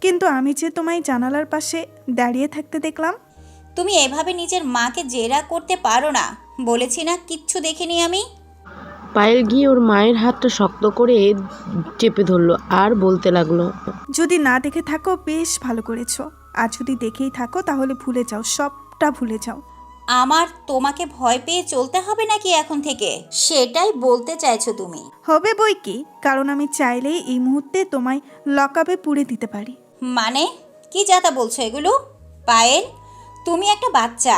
কিন্তু আমি যে তোমায় জানালার পাশে দাঁড়িয়ে থাকতে দেখলাম। তুমি এভাবে নিজের মাকে জেরা করতে পারো না, বলেছি না কিচ্ছু দেখিনি আমি। পায়েল গিয়ে ওর মায়ের হাতটা শক্ত করে চেপে ধরলো আর বলতে লাগলো, যদি না দেখে থাকো বেশ ভালো করেছো, আর যদি দেখেই থাকো তাহলে ভুলে যাও, সবটা ভুলে যাও। আমার তোমাকে ভয় পেয়ে চলতে হবে নাকি এখন থেকে, সেটাই বলতে চাইছো তুমি? হবে বই কি, কারণ আমি চাইলেই এই মুহূর্তে তোমায় লকআপে পুড়ে দিতে পারি। মানে কি যাতা বলছো এগুলো? পায়েল, তুমি একটা বাচ্চা,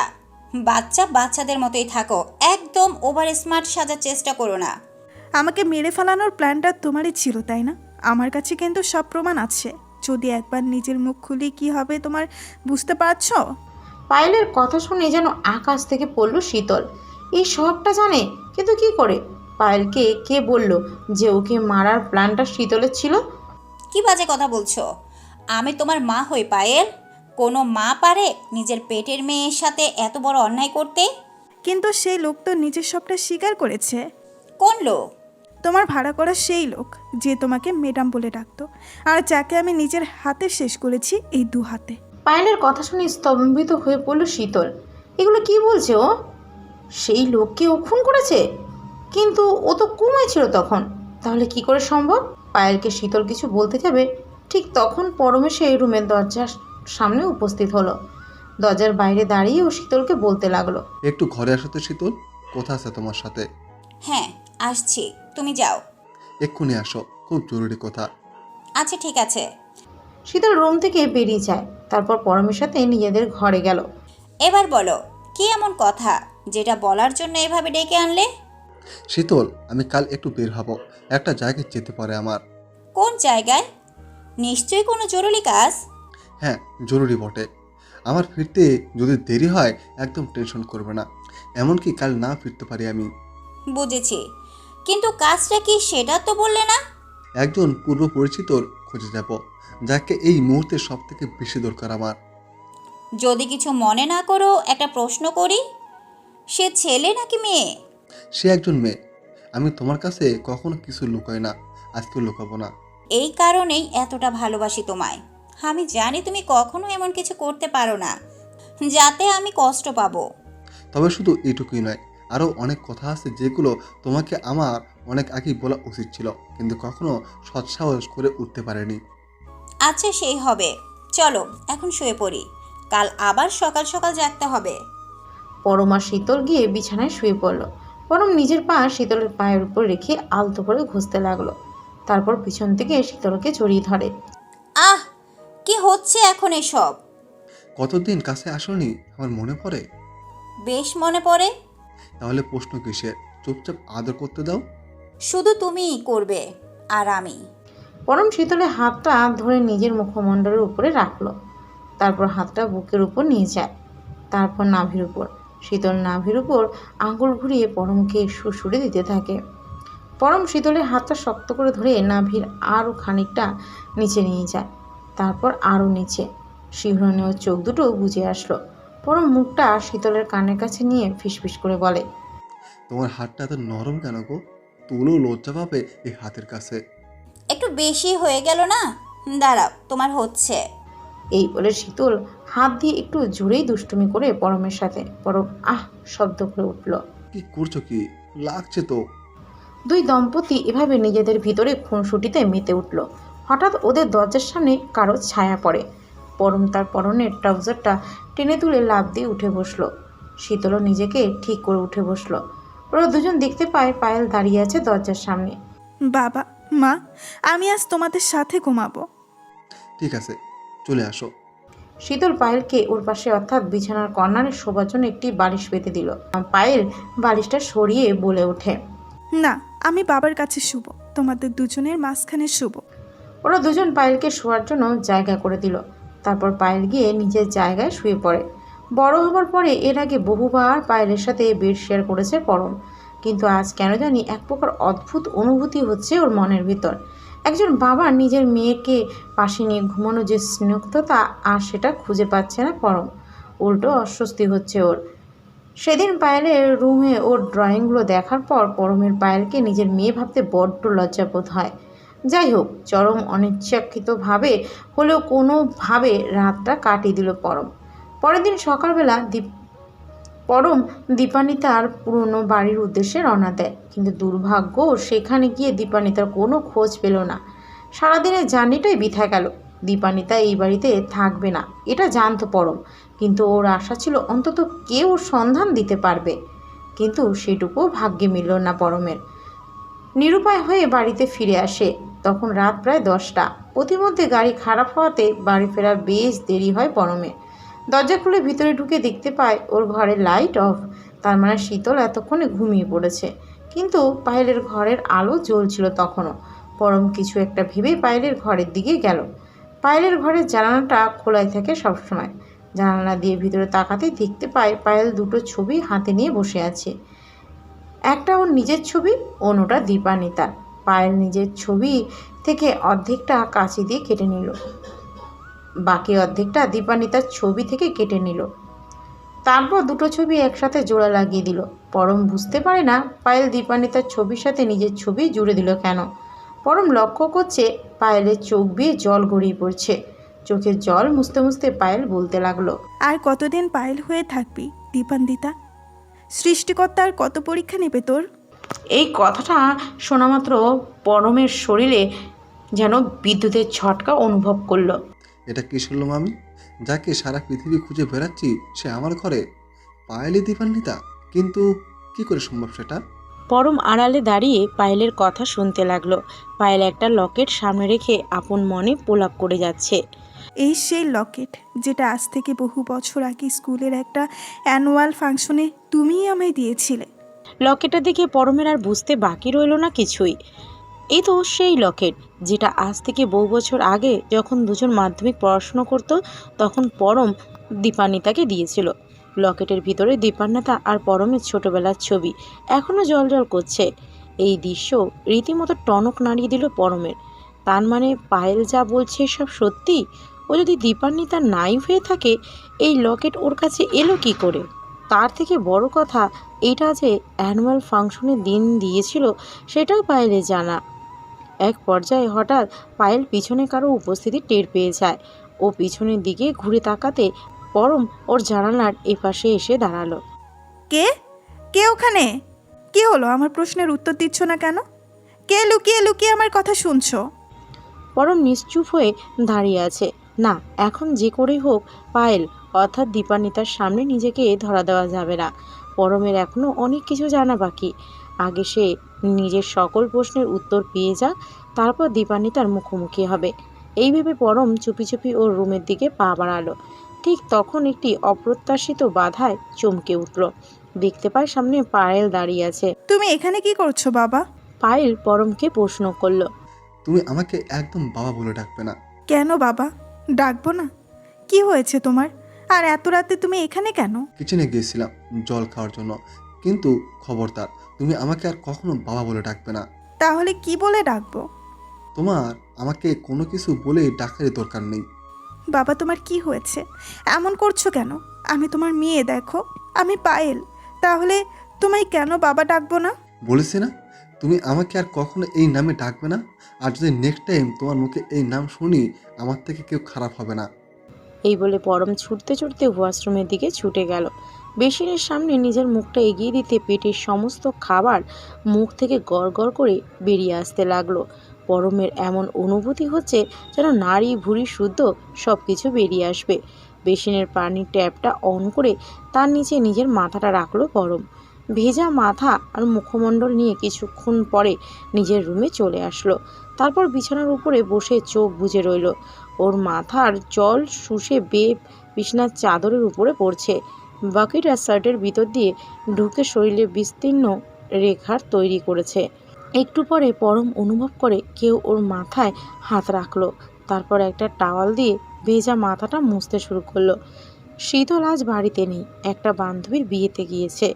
বাচ্চাদের মতোই থাকো, একদম ওভার স্মার্ট সাজার চেষ্টা করো না। আমাকে মেরে ফেলানোর প্ল্যানটা তোমারই ছিল তাই না? আমার কাছে কিন্তু সব প্রমাণ আছে, যদি একবার নিজের মুখ খুলি কি হবে তোমার বুঝতে পারছো? পায়েলের কথা শুনে যেন আকাশ থেকে পড়ল শীতল। এই সবটা জানে, কিন্তু কি করে? পায়েলকে কে বলল যে ওকে মারার প্ল্যানটা শীতলের ছিল? কি বাজে কথা বলছো? আমি তোমার মা হই পায়েল, কোনো মা পারে নিজের পেটের মেয়ের সাথে এত বড় অন্যায় করতে? কিন্তু সেই লোক তো নিজের সবটা স্বীকার করেছে। কোন লোক? তোমার ভাড়া করা সেই লোক যে তোমাকে ম্যাডাম বলে ডাকতো, আর যাকে আমি নিজের হাতে শেষ করেছি এই 2 হাতে। পায়েলের কথা শুনে স্তম্ভিত হয়ে পড়ল শীতল। এগুলো কি বলছে ও? সেই লোককে ও খুন করেছে? কিন্তু ও তো ঘুমায় ছিল তখন, তাহলে কি করে সম্ভব? পায়েলকে শীতল কিছু বলতে যাবে, ঠিক তখন পরমে সেই রুমের দরজার সামনে উপস্থিত হলো। দরজার বাইরে দাঁড়িয়ে ও শীতলকে বলতে লাগলো, একটু ঘরে আসো তো শীতল, কথা আছে তোমার সাথে। হ্যাঁ আসছি, তুমি যাও। এক্ষুনি আসো, খুব জরুরি কথা। আচ্ছা ঠিক আছে। শীতল রুম থেকে বেরিয়ে যায়, তারপর পরমের সাথে নিজেদের ঘরে গেল। এবার বলো কি এমন কথা যেটা বলার জন্য এভাবে ডেকে আনলে? শীতল, আমি কাল একটু বের হব, একটা জায়গায় যেতে পারে আমার। কোন জায়গায়? নিশ্চয়ই কোনো জরুরি কাজ। হ্যাঁ, জরুরি বটে। আমার ফিরতে যদি দেরি হয় একদম টেনশন করবে না, এমনকি কাল না ফিরতে পারি আমি। বুঝেছি, কিন্তু কাজটা কি সেটা তো বললে না। একজন পূর্ব পরিচিতর খুঁজে যাব, যাকে এই মুহূর্তে সব থেকে বেশি দরকার আমার। যদি কিছু মনে না করো একটা প্রশ্ন করি, সে ছেলে নাকি মেয়ে? সে একজন মেয়ে। আমি তোমার কাছে কখনো কিছু লুকাই না, আজকেও লুকাবো না। এই কারণেই এতটা ভালোবাসি তোমায়। আমি জানি তুমি কখনো এমন কিছু করতে পারো না যাতে আমি কষ্ট পাবো। তবে শুধু এইটুকুই নয়, আরও অনেক কথা আছে যেগুলো তোমাকে আমার অনেক আগেই বলা উচিত ছিল, কিন্তু কখনো সৎসাহস করে উঠতে পারেনি। আচ্ছা সেই হবে, চলো এখন শুয়ে পড়ি, কাল আবার সকাল সকাল জাগতে হবে। পরম আর শীতল গিয়ে বিছানায় শুয়ে পড়ল। পরম নিজের পা শীতলের পায়ের উপর রেখে আলতো করে ঘষতে লাগলো, তারপর পিছন থেকে শীতলকে জড়িয়ে ধরে। আহ, কি হচ্ছে এখন এসব? কতদিন কাছে আসনি আমার মনে পড়ে? বেশ মনে পড়ে। তাহলে প্রশ্ন কিসের? চুপচাপ আদর করতে দাও। শুধু তুমিই করবে আর আমি। পরম শীতলের হাতটা ধরে নিজের মুখমণ্ডলের উপরে রাখলো, তারপর হাতটা বুকের উপর নিয়ে যায়, তারপর নাভির উপর। শীতল নাভির উপর আঙুল ঘুরিয়ে পরমকে সুড়সুড়ে দিতে থাকে। পরম শীতলের হাতটা শক্ত করে ধরে নাভির আরও খানিকটা নিচে নিয়ে যায়, তারপর আরও নিচে। শিহরণে ওর চোখ দুটো বুজে আসলো। পরম মুখটা শীতলের কানের কাছে নিয়ে ফিসফিস করে বলে, তোমার হাতটা এত নরম কেন গো? তুমিও লজ্জা পাবে এই হাতের কাছে। একটু বেশি হয়ে গেল না? দাঁড়াও, তোমার হচ্ছে। এই বলে শীতল হাত দিয়ে একটু জোরেই দুষ্টুমি করে পরমের সাথে। পরম আহ শব্দ করে উঠল। কি করছো কি? লাগছে তো। দুই দম্পতি এভাবে নিজেদের ভিতরে খুনসুটিতে মেতে উঠল। হঠাৎ ওদের দরজার সামনে কারো ছায়া পড়ে। পরম তার পরনের ট্রাউজারটা টেনে তুলে লাফ দিয়ে উঠে বসলো। শীতলও নিজেকে ঠিক করে উঠে বসলো। ওরা দুজন দেখতে পায় পায়েল দাঁড়িয়ে আছে দরজার সামনে। বাবা, মা, আমি আজ তোমাদের সাথে ঘুমাবো। ঠিক আছে, চলে আসো। শীতল পায়েলকে ওর পাশে অর্থাৎ বিছানার কর্নারে শোবার জন্য একটি বালিশ পেতে দিল। পায়েল বালিশটা সরিয়ে বলে ওঠে, না, আমি বাবার কাছে শুব, তোমাদের দুজনের মাঝখানে শুব। ওরা দুজন পায়েলকে শোয়ার জন্য জায়গা করে দিল। তারপর পায়েল গিয়ে নিজের জায়গায় শুয়ে পড়ে। বড় হবার পরে এর আগে বহুবার পায়েলের সাথে বেড শেয়ার করেছে পরম, কিন্তু আজ কেন জানি এক প্রকার অদ্ভুত অনুভূতি হচ্ছে ওর মনের ভিতর। একজন বাবা নিজের মেয়েকে পাশে নিয়ে ঘুমানো যে স্নিগ্ধতা, আর সেটা খুঁজে পাচ্ছে না পরম, উল্টো অস্বস্তি হচ্ছে ওর। সেদিন পায়েলের রুমে ওর ড্রয়িংগুলো দেখার পর পরমের পায়েলকে নিজের মেয়ে ভাবতে বড্ড লজ্জাবোধ হয়। যাই হোক, চরম অনিচ্ছাকৃতভাবে হলেও কোনোভাবে রাতটা কাটিয়ে দিল পরম। পরের দিন সকালবেলা পরম দীপানিতার পুরনো বাড়ির উদ্দেশ্যে রওনা দেয়, কিন্তু দুর্ভাগ্য সেখানে গিয়ে দীপানিতার কোনো খোঁজ পেল না। সারাদিনের জার্নিটাই বৃথা গেল। দীপানিতা এই বাড়িতে থাকবে না এটা জানতো পরম, কিন্তু ওর আশা ছিল অন্তত কেউ ওর সন্ধান দিতে পারবে, কিন্তু সেটুকুও ভাগ্যে মিলল না পরমের। নিরুপায় হয়ে বাড়িতে ফিরে আসে। তখন রাত প্রায় 10টা। প্রতিমধ্যে গাড়ি খারাপ হওয়াতে বাড়ি ফেরা বেশ দেরি হয় পরমের। দরজা খুলে ভিতরে ঢুকে দেখতে পায় ওর ঘরের লাইট অফ। তার মানে শীতল এতক্ষণে ঘুমিয়ে পড়েছে, কিন্তু পায়েলের ঘরের আলো জ্বলছিল তখনও। পরম কিছু একটা ভেবে পায়েলের ঘরের দিকে গেল। পায়েলের ঘরের জানালাটা খোলাই থাকে সবসময়। জানালা দিয়ে ভিতরে তাকাতেই দেখতে পায় পায়েল দুটো ছবি হাতে নিয়ে বসে আছে। একটা ওর নিজের ছবি, অন্যটা দীপানিতার। পায়েল নিজের ছবি থেকে অর্ধেকটা কাঁচি দিয়ে কেটে নিল, বাকি অর্ধেকটা দীপানিতার ছবি থেকে কেটে নিল। তারপর দুটো ছবি একসাথে জোড়া লাগিয়ে দিল। পরম বুঝতে পারে না পায়েল দীপানিতার ছবির সাথে নিজের ছবি জুড়ে দিল কেন। পরম লক্ষ্য করছে পায়েলের চোখ বেয়ে জল গড়িয়ে পড়ছে। চোখের জল মুছতে মুছতে পায়েল বলতে লাগলো, আর কতদিন পায়েল হয়ে থাকবি দীপান্বিতা? সৃষ্টিকর্তার কত পরীক্ষা নেবে তোর? এই কথাটা শোনামাত্র পরমের শরীরে যেন বিদ্যুতের ঝটকা অনুভব করলো। এটা কী শুনলাম আমি? যাকে সারা পৃথিবী খুঁজে বেড়াচ্ছি সে আমার ঘরে, পায়েলই দীপান্বিতা। কিন্তু কি করে সম্ভব সেটা? পরম আড়ালে দাঁড়িয়ে পায়েলের কথা শুনতে লাগলো। পায়েল একটা লকেট সামনে রেখে আপন মনে প্রলাপ করে যাচ্ছে। এই সেই লকেট যেটা আজ থেকে বহু বছর আগে স্কুলের একটা অ্যানুয়াল ফাংশনে তুমিই আমায় দিয়েছিলে। লকেটটা দেখে পরমের আর বুঝতে বাকি রইল না কিছুই। এই তো সেই লকেট যেটা আজ থেকে বহু বছর আগে যখন দুজন মাধ্যমিক পড়াশুনো করত তখন পরম দীপান্বিতাকে দিয়েছিল। লকেটের ভিতরে দীপান্বিতা আর পরমের ছোটবেলার ছবি এখনও জলজল করছে। এই দৃশ্য রীতিমতো টনক নাড়িয়ে দিল পরমের। তার মানে পায়েল যা বলছে সব সত্যি? ও যদি দীপান্বিতা নাই হয়ে থাকে এই লকেট ওর কাছে এলো কি করে? তার থেকে বড় কথা, এটা যে অ্যানুয়াল ফাংশনের দিন দিয়েছিল সেটাও পায়েলের জানা। এক পর্যায়ে হঠাৎ পায়েল পিছনে কারো উপস্থিতি টের পেয়ে যায়। ও পিছনের দিকে ঘুরে তাকাতে পরম ওর জানালার এপাশে এসে দাঁড়ালো। কে কে ওখানে? কি হলো? আমার প্রশ্নের উত্তর দিচ্ছ না কেন? কে লুকিয়ে লুকিয়ে আমার কথা শুনছো? পরম নিশ্চুপ হয়ে দাঁড়িয়ে আছে। না, এখন যে করেই হোক পায়েল অর্থাৎ দীপান্বিতার সামনে নিজেকে ধরা দেওয়া যাবে না। পরমের এখনও অনেক কিছু জানা বাকি। আগে সে নিজের সকল প্রশ্নের উত্তর পেয়ে যাক, তারপর দীপান্বিতার মুখোমুখি হবে। এই ভেবে পরম চুপি চুপি ওর রুমের দিকে পা বাড়ালো। ঠিক তখন একটি অপ্রত্যাশিত বাধায় চমকে উঠল। দেখতে পায় সামনে পায়েল দাঁড়িয়ে আছে। তুমি এখানে কি করছো বাবা? পায়েল পরমকে প্রশ্ন করলো। তুমি আমাকে একদম বাবা বলে ডাকবে না। কেন বাবা ডাকবো না? কি হয়েছে তোমার? আর এত রাতে তুমি এখানে কেন? কিচেনে গিয়েছিলাম জল খাওয়ার জন্য, কিন্তু খবরদার তুমি আমাকে আর কখনো বাবা বলে ডাকবে না। তাহলে কি বলে ডাকবো? তোমার আমাকে কোনো কিছু বলে ডাকারই দরকার নেই। বাবা তোমার কি হয়েছে? এমন করছো কেন? আমি তোমার মেয়ে, দেখো আমি পায়েল। তাহলে তোমায় কেন বাবা ডাকবো না? বলেছি না তুমি আমাকে আর কখনো এই নামে ডাকবে না। আর যদি নেক্সট টাইম তোমার মুখে এই নাম শুনি আমার থেকে কেউ খারাপ হবে না। এই বলে পরম ছুটতে ছুটতে ওয়াশরুমের দিকে ছুটে গেল। বেসিনের সামনে নিজের মুখটা এগিয়ে দিতে পেটের সমস্ত খাবার মুখ থেকে গড় গড় করে বেরিয়ে আসতে লাগলো। পরমের এমন অনুভূতি হচ্ছে যেন নাড়ি ভুঁড়ি শুদ্ধ সব কিছু বেরিয়ে আসবে। বেসিনের পানির ট্যাপটা অন করে তার নিচে নিজের মাথাটা রাখলো পরম। ভেজা মাথা আর মুখমণ্ডল নিয়ে কিছুক্ষণ পরে নিজের রুমে চলে আসলো। তারপর বিছানার উপরে বসে চোখ বুজে রইল। ওর মাথার জল শুষে বেয়ে বিছানার চাদরের উপরে পড়ছে। বাকেট আর শার্টের ভিতর দিয়ে ঢুকে শরীরে বিস্তীর্ণ রেখার তৈরি করেছে। একটু পরে পরম অনুভব করে কেউ ওর মাথায় হাত রাখলো। তারপর একটা টাওয়াল দিয়ে ভেজা মাথাটা মুছতে শুরু করলো। শীতল আজ বাড়িতে নেই, একটা বান্ধবীর বিয়েতে গিয়েছে।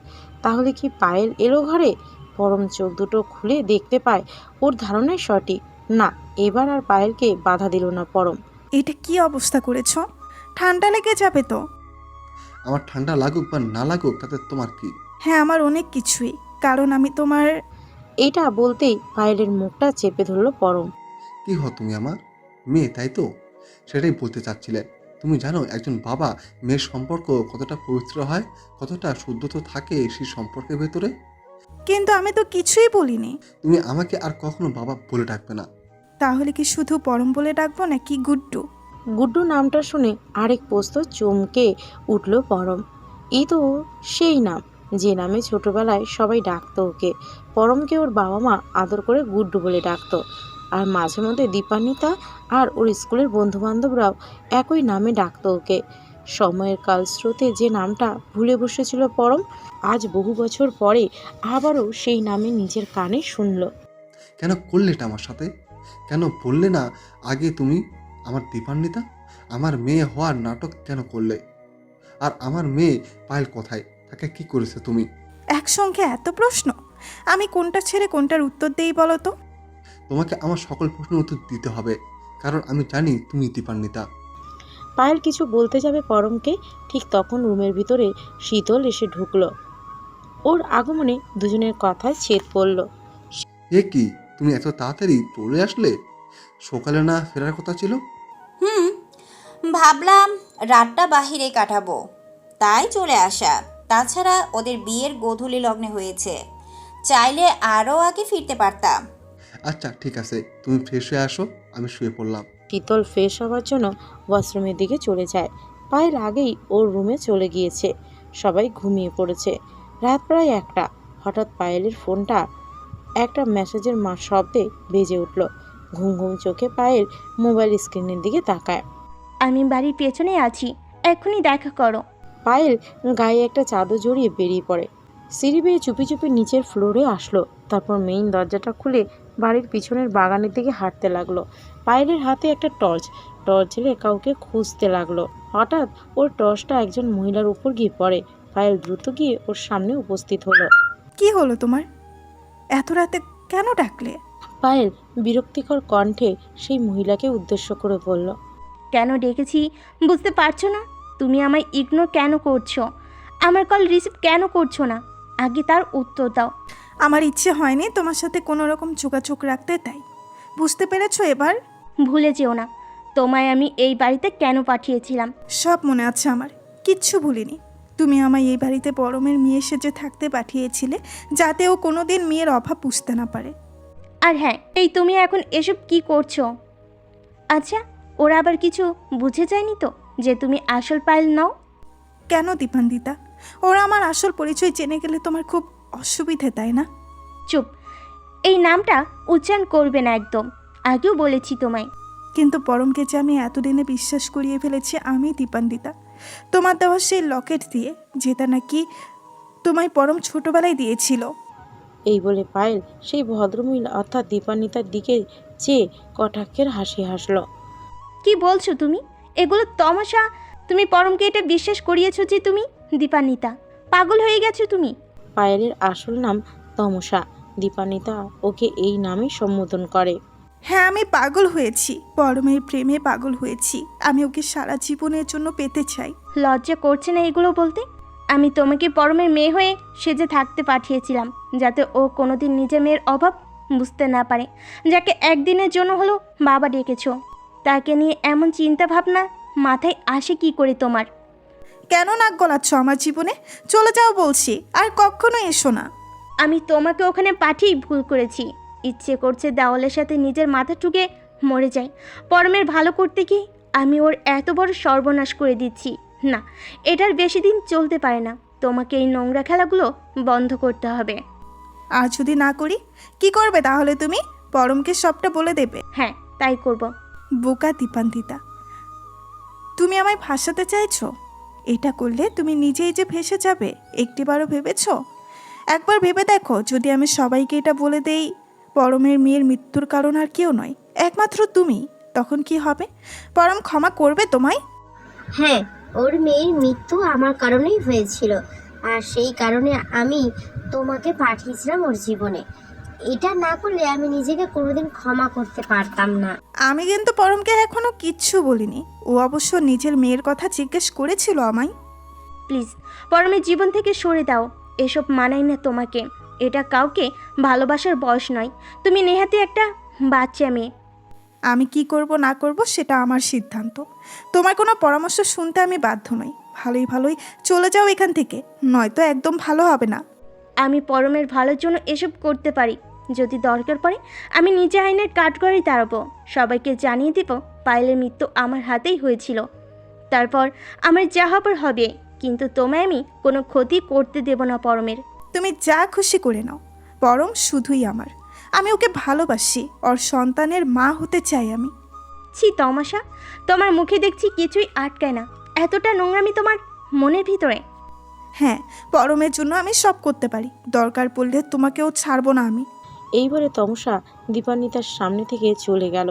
তাহলে কি পায়েল এলো ঘরে? পরম চোখ দুটো খুলে দেখতে পায় ওর ধারণাই সঠিক। না, এবার আর পায়েলকে বাধা দিল না পরম। এটা কি অবস্থা করেছ? ঠান্ডা লেগে যাবে তো। আমার ঠান্ডা লাগুক বা না লাগুক তাতে তোমার কি? হ্যাঁ, আমার অনেক কিছুই, কারণ আমি তোমার। এটা বলতেই পায়েলের মুখটা চেপে ধরলো পরম। কি তুমি আমার মেয়ে, তাই তো? সেটাই বলতে চাচ্ছিলে। তুমি জানো একজন বাবা মেয়ের সম্পর্ক কতটা পবিত্র হয়, কতটা শুদ্ধতা থাকে সেই সম্পর্কের ভেতরে? কিন্তু আমি তো কিছুই বলিনি। তুমি আমাকে আর কখনো বাবা বলে ডাকবে না। তাহলে কি শুধু পরম বলে ডাকবো নাকি গুড্ডু? গুড্ডু নামটা শুনে আরেক পোস্ত চমকে উঠল পরম। এই তো সেই নাম যে নামে ছোটবেলায় সবাই ডাকতো ওকে। পরমকে ওর বাবা মা আদর করে গুড্ডু বলে ডাকতো। আর মাঝে মধ্যে দীপান্বিতা আর ওর স্কুলের বন্ধুবান্ধবরাও একই নামে ডাকতো ওকে। সময়ের কালস্রোতে যে নামটা ভুলে বসেছিল পরম, আজ বহু বছর পরে আবারও সেই নামে নিজের কানে শুনল। কেন করলে এটা আমার সাথে? কেন বললে না আগে তুমি আমার দীপান্বিতা? আমার মেয়ে হওয়ার নাটক কেন করলে? আর আমার মেয়ে পায়েল কোথায়? তাকে কি করেছে তুমি? একসঙ্গে এত প্রশ্ন, আমি কোনটা ছেড়ে কোনটার উত্তর দেই বলো তো? তোমাকে আমার সকল প্রশ্নের উত্তর দিতে হবে, কারণ আমি জানি তুমি দীপান্বিতা। পায়েল কিছু বলতে যাবে পরমকে, ঠিক তখন রুমের ভিতরে শীতল এসে ঢুকলো। ওর আগমনে দুজনের কথায় ছেদ পড়ল। এ কি, তুমি এত তাড়াতাড়ি চলে আসলে? সকালে না ফেরার কথা ছিল? ভাবলাম রাতটা বাহিরে কাটাবো, তাই চলে আসা। তাছাড়া ওদের বিয়ের গোধূলি লগ্নে হয়েছে, চাইলে আরও আগে ফিরতে পারতাম। আচ্ছা ঠিক আছে, তুমি ফ্রেশ হয়ে আসো, আমি শুয়ে পড়লাম। শীতল ফ্রেশ হওয়ার জন্য ওয়াশরুমের দিকে চলে যায়। পায়েল আগেই ওর রুমে চলে গিয়েছে। সবাই ঘুমিয়ে পড়েছে। রাত প্রায় 1টা। হঠাৎ পায়েলের ফোনটা একটা মেসেজের শব্দে বেজে উঠল। ঘুম ঘুম চোখে পায়েল মোবাইল স্ক্রিনের দিকে তাকায়। আমি বাড়ির পেছনে আছি, এখনই দেখা করো। পায়েল গায়ে একটা চাদর জড়িয়ে বেরিয়ে পড়ে। সিঁড়ি বেয়ে চুপি চুপি নিচের ফ্লোরে আসলো। তারপর মেইন দরজাটা খুলে বাড়ির পিছনের বাগানের দিকে হাঁটতে লাগলো। পায়েলের হাতে একটা টর্চ জ্বেলে কাউকে খুঁজতে লাগলো। হঠাৎ ওর টর্চটা একজন মহিলার উপর গিয়ে পড়ে। পায়েল দ্রুত গিয়ে ওর সামনে উপস্থিত হলো। কি হলো তোমার? এত রাতে কেন ডাকলে? পায়েল বিরক্তিকর কণ্ঠে সেই মহিলাকে উদ্দেশ্য করে বলল, কেন ডেকেছি বুঝতে পারছো না? তুমি আমায় ইগনোর কেন করছো? আমার কল রিসিভ কেন করছো না? আগে তার উত্তর দাও। আমার ইচ্ছে হয়নি তোমার সাথে কোনো রকম যোগাযোগ রাখতে, তাই। বুঝতে পেরেছো এবার? ভুলে যেও না তোমায় আমি এই বাড়িতে কেন পাঠিয়েছিলাম। সব মনে আছে আমার, কিচ্ছু ভুলিনি। তুমি আমায় এই বাড়িতে পরমের মেয়ে সেজে থাকতে পাঠিয়েছিলে, যাতে ও কোনোদিন মেয়ের অভাব বুঝতে না পারে। আর হ্যাঁ, এই তুমি এখন এসব কি করছো? আচ্ছা, ওরা আবার কিছু বুঝে যায়নি তো যে তুমি আসল পায়েল নাও? কেন দীপান্বিতা? ওরা আমার আসল পরিচয় জেনে গেলে তোমার খুব অসুবিধে, তাই না? চুপ, এই নামটা উচ্চারণ করবে না একদম। আগেও বলেছি তোমায়। কিন্তু পরমকে যে আমি এতদিনে বিশ্বাস করিয়ে ফেলেছি আমি দীপান্বিতা, তোমার দেওয়া সেই লকেট দিয়ে, যেটা নাকি তোমায় পরম ছোটবেলায় দিয়েছিল। এই বলে পায়েল সেই ভদ্রমহিলা অর্থাৎ দীপান্বিতার দিকে চেয়ে কটাক্ষের হাসি হাসলো। কি বলছো তুমি? এগুলো তমাশা। তুমি পরমকে এটা বিশ্বাস করিয়েছো যে তুমি দীপান্বিতা? পাগল হয়ে গেছো তুমি। পায়েলের আসল নাম তমসা। দীপান্বিতা ওকে এই নামে সম্বোধন করে। হ্যাঁ, আমি পাগল হয়েছি, পরমের প্রেমে পাগল হয়েছি। আমি ওকে সারা জীবনের জন্য পেতে চাই। লজ্জা করছে না এগুলো বলতে? আমি তোমাকে পরমের মেয়ে হয়ে সেজে থাকতে পাঠিয়েছিলাম, যাতে ও কোনোদিন নিজের মেয়ের অভাব বুঝতে না পারে। যাকে একদিনের জন্য হলো বাবা ডেকেছো, তাকে নিয়ে এমন চিন্তা ভাবনা মাথায় আসে কি করে তোমার? কেন নাক গলাচ্ছ আমার জীবনে? চলে যাও বলছি, আর কখনো এসো না। আমি তোমাকে ওখানে পাঠিয়েই ভুল করেছি। ইচ্ছে করছে দেওয়ালের সাথে নিজের মাথা ঠুকে মরে যাই। পরমের ভালো করতে গিয়ে আমি ওর এত বড় সর্বনাশ করে দিচ্ছি। না, এটার বেশি দিন চলতে পারে না। তোমাকে এই নোংরা খেলাগুলো বন্ধ করতে হবে। আর যদি না করি, কি করবে তাহলে তুমি? পরমকে সবটা বলে দেবে? হ্যাঁ, তাই করব। বোকা দীপান্বিতা, তুমি আমায় ভাসাতে চাইছো? এটা করলে তুমি নিজেই যে ভেসে যাবে একটিবারও ভেবেছো? একবার ভেবে দেখো, যদি আমি সবাইকে এটা বলে দেই পরমের মেয়ের মৃত্যুর কারণ আর কেউ নয়, একমাত্র তুমি, তখন কি হবে? পরম ক্ষমা করবে তোমায়? হ্যাঁ, ওর মেয়ের মৃত্যু আমার কারণেই হয়েছিল, আর সেই কারণে আমি তোমাকে পাঠিয়েছিলাম ওর জীবনে। এটা না করলে আমি নিজেকে কোনোদিন ক্ষমা করতে পারতাম না। আমি কিন্তু পরমকে এখনো কিচ্ছু বলিনি। ও অবশ্য নিজের মেয়ের কথা জিজ্ঞেস করেছিল আমায়। প্লিজ পরমের জীবন থেকে সরে দাও। এসব মানায় না তোমাকে। এটা কাউকে ভালোবাসার বয়স নয়। তুমি নেহাতি একটা বাচ্চা মেয়ে। আমি কি করব না করব সেটা আমার সিদ্ধান্ত। তোমার কোনো পরামর্শ শুনতে আমি বাধ্য নই। ভালোই ভালোই চলে যাও এখান থেকে, নয়তো একদম ভালো হবে না। আমি পরমের ভালোর জন্য এসব করতে পারি। যদি দরকার পড়ে আমি নিজে আইনের কাঠগড়ায় দাঁড়াবো। সবাইকে জানিয়ে দেব পায়েলের মৃত্যু আমার হাতেই হয়েছিল। তারপর আমার যা হবার হবে, কিন্তু তোমায় আমি কোনো ক্ষতি করতে দেব না পরমের। তুমি যা খুশি করে নাও, পরম শুধুই আমার। আমি ওকে ভালোবাসি, ওর সন্তানের মা হতে চাই আমি। ছি তমাশা, তোমার মুখে দেখছি কিছুই আটকায় না। এতটা নোংরামি তোমার মনের ভিতরে? হ্যাঁ, পরমের জন্য আমি সব করতে পারি। দরকার পড়লে তোমাকেও ছাড়বো না আমি। এই বলে তমসা দীপান্বিতার সামনে থেকে চলে গেল।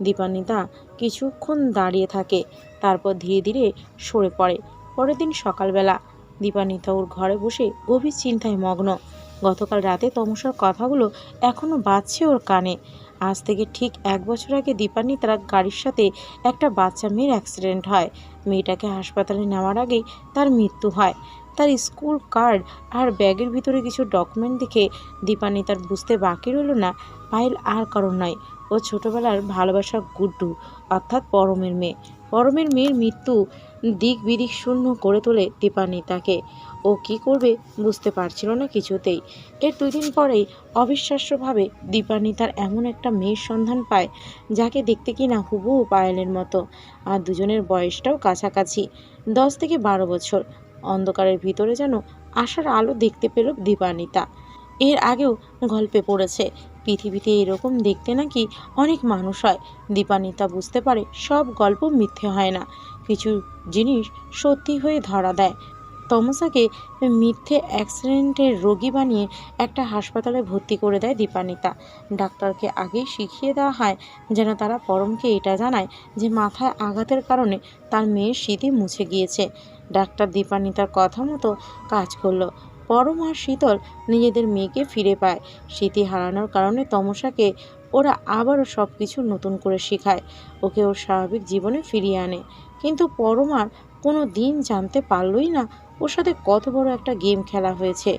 দীপান্বিতা কিছুক্ষণ দাঁড়িয়ে থাকে, তারপর ধীরে ধীরে সরে পড়ে। পরের দিন সকালবেলা দীপান্বিতা ওর ঘরে বসে গভীর চিন্তায় মগ্ন। গতকাল রাতে তমসার কথাগুলো এখনও বাজছে ওর কানে। আজ থেকে ঠিক 1 বছর আগে দীপান্বিতার গাড়ির সাথে একটা বাচ্চা মেয়ের অ্যাক্সিডেন্ট হয়। মেয়েটাকে হাসপাতালে নেওয়ার আগেই তার মৃত্যু হয়। তার স্কুল কার্ড আর ব্যাগের ভিতরে কিছু ডকুমেন্ট দেখে দীপান্বিতার বুঝতে বাকি রইল না পায়েল আর কারণ নয়, ও ছোটবেলার ভালোবাসার গুড্ডু, অর্থাৎ পরমের মেয়ে। পরমের মেয়ের মৃত্যু দিক বিদিক শূন্য করে তোলে দীপান্বিতাকে। ও কি করবে বুঝতে পারছিল না কিছুতেই। এর 2 দিন পরেই অবিশ্বাস্যভাবে দীপান্বিতার এমন একটা মেয়ের সন্ধান পায়, যাকে দেখতে কিনা হুবহু পায়েলের মতো, আর দুজনের বয়সটাও কাছাকাছি, 10 থেকে 12 বছর। অন্ধকারের ভিতরে যেন আশার আলো দেখতে পেল দীপান্বিতা। এর আগেও গল্পে পড়েছে পৃথিবীতে এরকম দেখতে নাকি অনেক মানুষ হয়। দীপান্বিতা বুঝতে পারে সব গল্প মিথ্যে হয় না, কিছু জিনিস সত্যি হয়ে ধরা দেয়। তমসাকে মিথ্যে অ্যাক্সিডেন্টের রোগী বানিয়ে একটা হাসপাতালে ভর্তি করে দেয় দীপান্বিতা। ডাক্তারকে আগেই শিখিয়ে দেওয়া হয় যেন তারা পরমকে এটা জানায় যে মাথায় আঘাতের কারণে তার মেয়ের স্মৃতি মুছে গিয়েছে। ডাক্তার দীপান্বিতার কথা মতো কাজ করলো। পরম আর শীতল নিজেদের মেয়েকে ফিরে পায়। স্মৃতি হারানোর কারণে তমসাকে ওরা আবারও সব কিছু নতুন করে শেখায়, ওকে ওর স্বাভাবিক জীবনে ফিরিয়ে আনে। কিন্তু পরম আর কোনো দিন জানতে পারলই না ওর সাথে কত বড় একটা গেম খেলা হয়েছে।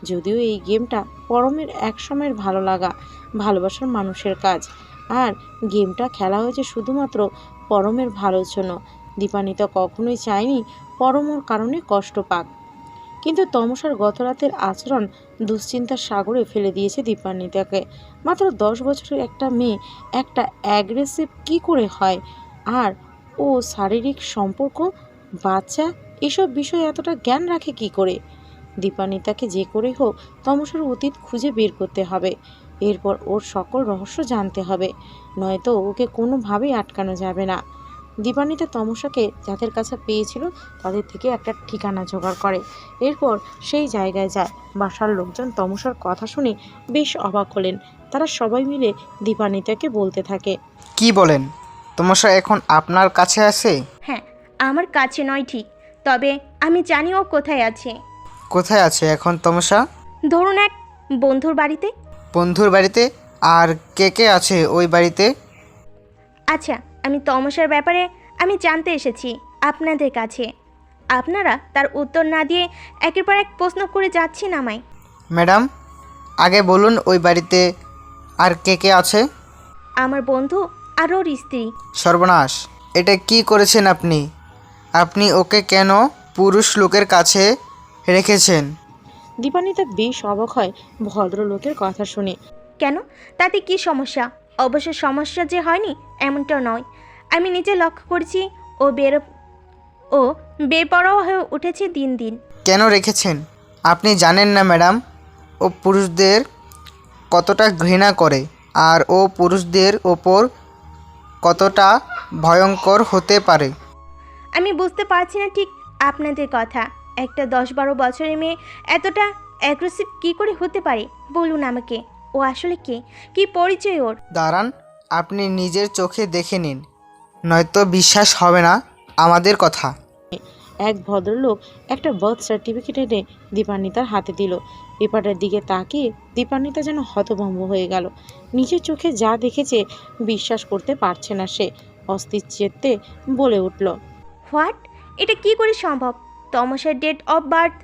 যদিও এই গেমটা পরমের এক সময়ের ভালো লাগা ভালোবাসার মানুষের কাজ, আর গেমটা খেলা হয়েছে শুধুমাত্র পরমের ভালোর জন্য। দীপান্বিতা কখনোই চায়নি পরম ওর কারণে কষ্ট পাক। কিন্তু তমসার গতরাতের আচরণ দুশ্চিন্তার সাগরে ফেলে দিয়েছে দীপান্বিতাকে। মাত্র 10 বছরের একটা মেয়ে একটা অ্যাগ্রেসিভ কি করে হয়, আর ও শারীরিক সম্পর্ক, বাচ্চা, এসব বিষয়ে এতটা জ্ঞান রাখে কি করে? দীপান্বিতাকে যে করেই হোক তমসার অতীত খুঁজে বের করতে হবে। এরপর ওর সকল রহস্য জানতে হবে, নয়তো ওকে কোনোভাবেই আটকানো যাবে না। দীপান্বিতা তমসাকে যাদের কাছে পেয়েছিল তাদের থেকে একটা ঠিকানা জোগাড় করে। এরপর সেই জায়গায় যায়। বাসার লোকজন তমসার কথা শুনে বেশ অবাক হলেন। তারা সবাই মিলে দীপান্বিতাকে বলতে থাকে, কি বলেন, তমসা এখন আপনার কাছে আছে? হ্যাঁ, আমার কাছে নয় ঠিক, তবে আমি জানি ও কোথায় আছে। কোথায় আছে এখন তমসা? ধরুন এক বন্ধুর বাড়িতে। বন্ধুর বাড়িতে? আর কে কে আছে ওই বাড়িতে? আচ্ছা, আমি তমসার ব্যাপারে আমি জানতে এসেছি আপনাদের কাছে। আপনারা তার উত্তর না দিয়ে একের পর এক প্রশ্ন করে যাচ্ছেন আমায়। ম্যাডাম, আগে বলুন ওই বাড়িতে আর কে কে আছে? আমার বন্ধু আর ওর স্ত্রী। সর্বনাশ, এটা কি করেছেন আপনি? আপনি ওকে কেন পুরুষ লোকের কাছে রেখেছেন? দীপান্বিতা বেশ অবাক হয় ভদ্রলোকের কথা শুনে। কেন, তাতে কি সমস্যা? অবশ্য সমস্যা যে হয়নি এমনটা নয়। আমি নিজে লক্ষ্য করেছি ও বেপরোয়া হয়ে উঠেছে দিন দিন। কেন রেখেছেন? আপনি জানেন না ম্যাডাম, ও পুরুষদের কতটা ঘৃণা করে, আর ও পুরুষদের ওপর কতটা ভয়ঙ্কর হতে পারে। আমি বুঝতে পারছি না ঠিক আপনাদের কথা। একটা 10-12 বছরের মেয়ে এতটা অ্যাগ্রেসিভ কী করে হতে পারে বলুন আমাকে। ও আসলে কে, কি পরিচয় ওর? দাঁড়ান, আপনি নিজের চোখে দেখে নিন, নয়তো বিশ্বাস হবে না আমাদের কথা। এক ভদ্রলোক একটা বার্থ সার্টিফিকেট এনে দীপান্বিতার হাতে দিল। পেপারের দিকে তাকিয়ে দীপান্বিতা যেন হতভম্ব হয়ে গেল। নিজের চোখে যা দেখেছে বিশ্বাস করতে পারছে না সে। অস্থির চেতে বলে উঠল, হোয়াট? এটা কি করে সম্ভব? তমসার ডেট অফ বার্থ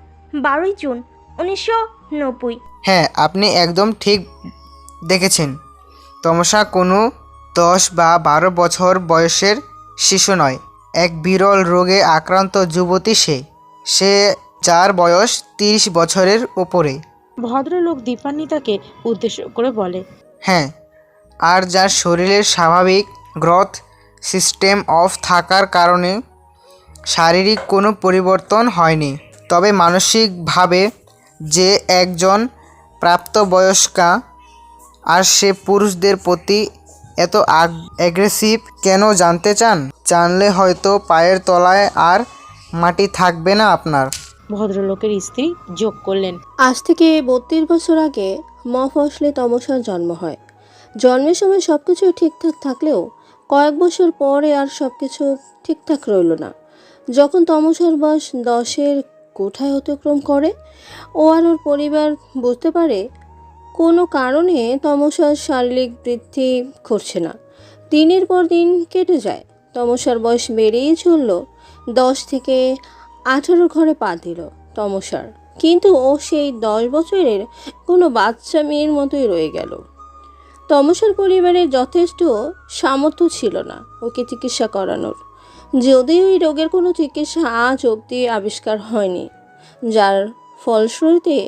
12ই জুন 1990। হ্যাঁ, আপনি একদম ঠিক দেখেছেন। তমসা কোনো 10 বা 12 বছর বয়সের শিশু নয়, এক বিরল রোগে আক্রান্ত যুবতী সে যার বয়স 30 বছরের উপরে। ভদ্রলোক দীপান্বিতাকে উদ্দেশ্য করে বলে, হ্যাঁ, আর যার শরীরের স্বাভাবিক গ্রোথ সিস্টেম অফ থাকার কারণে শারীরিক কোনো পরিবর্তন হয়নি, তবে মানসিকভাবে যে একজন প্রাপ্তবয়স্কা, আর সে পুরুষদের প্রতি এত অ্যাগ্রেসিভ কেন জানতে চান? জানলে হয়তো পায়ের তলায় আর মাটি থাকবে না আপনার। ভদ্রলোকের স্ত্রী যোগ করলেন, আজ থেকে 32 বছর আগে মফস্বলে তমসার জন্ম হয়। জন্মের সময় সব কিছু ঠিকঠাক থাকলেও কয়েক বছর পরে আর সব কিছু ঠিকঠাক রইল না। যখন তমসার বয়স 10-এর কোঠায় অতিক্রম করে, ও আর ওর পরিবার বুঝতে পারে কোনো কারণে তমসার শারীরিক বৃদ্ধি ঘটছে না। দিনের পর দিন কেটে যায়, তমসার বয়স বেড়েই চলল। 10 থেকে 18 ঘরে পা দিল তমসার, কিন্তু ও সেই 10 বছরের কোনো বাচ্চা মেয়ের মতোই রয়ে গেল। তমসার পরিবারের যথেষ্ট সামর্থ্য ছিল না ওকে চিকিৎসা করানোর, যদিও এই রোগের কোনো চিকিৎসা আজ অবধি আবিষ্কার হয়নি, যার ফলশ্রুতিতে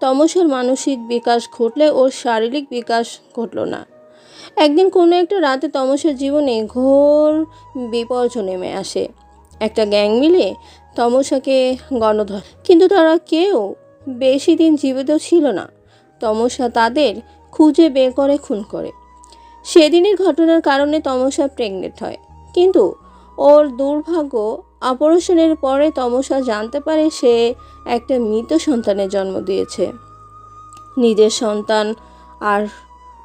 তমসার মানসিক বিকাশ ঘটলে ওর শারীরিক বিকাশ ঘটল না। একদিন কোনো একটা রাতে তমসার জীবনে ঘোর বিপর্যয় নেমে আসে। একটা গ্যাং মিলে তমসাকে গণধর, কিন্তু তারা কেউ বেশি দিন জীবিত ছিল না। তমসা তাদের খুঁজে বের করে খুন করে। সেদিনের ঘটনার কারণে তমসা প্রেগনেন্ট হয়, কিন্তু ওর দুর্ভাগ্য, অপারেশনের পরে তমসা জানতে পারে সে একটা মৃত সন্তানের জন্ম দিয়েছে। নিজের সন্তান আর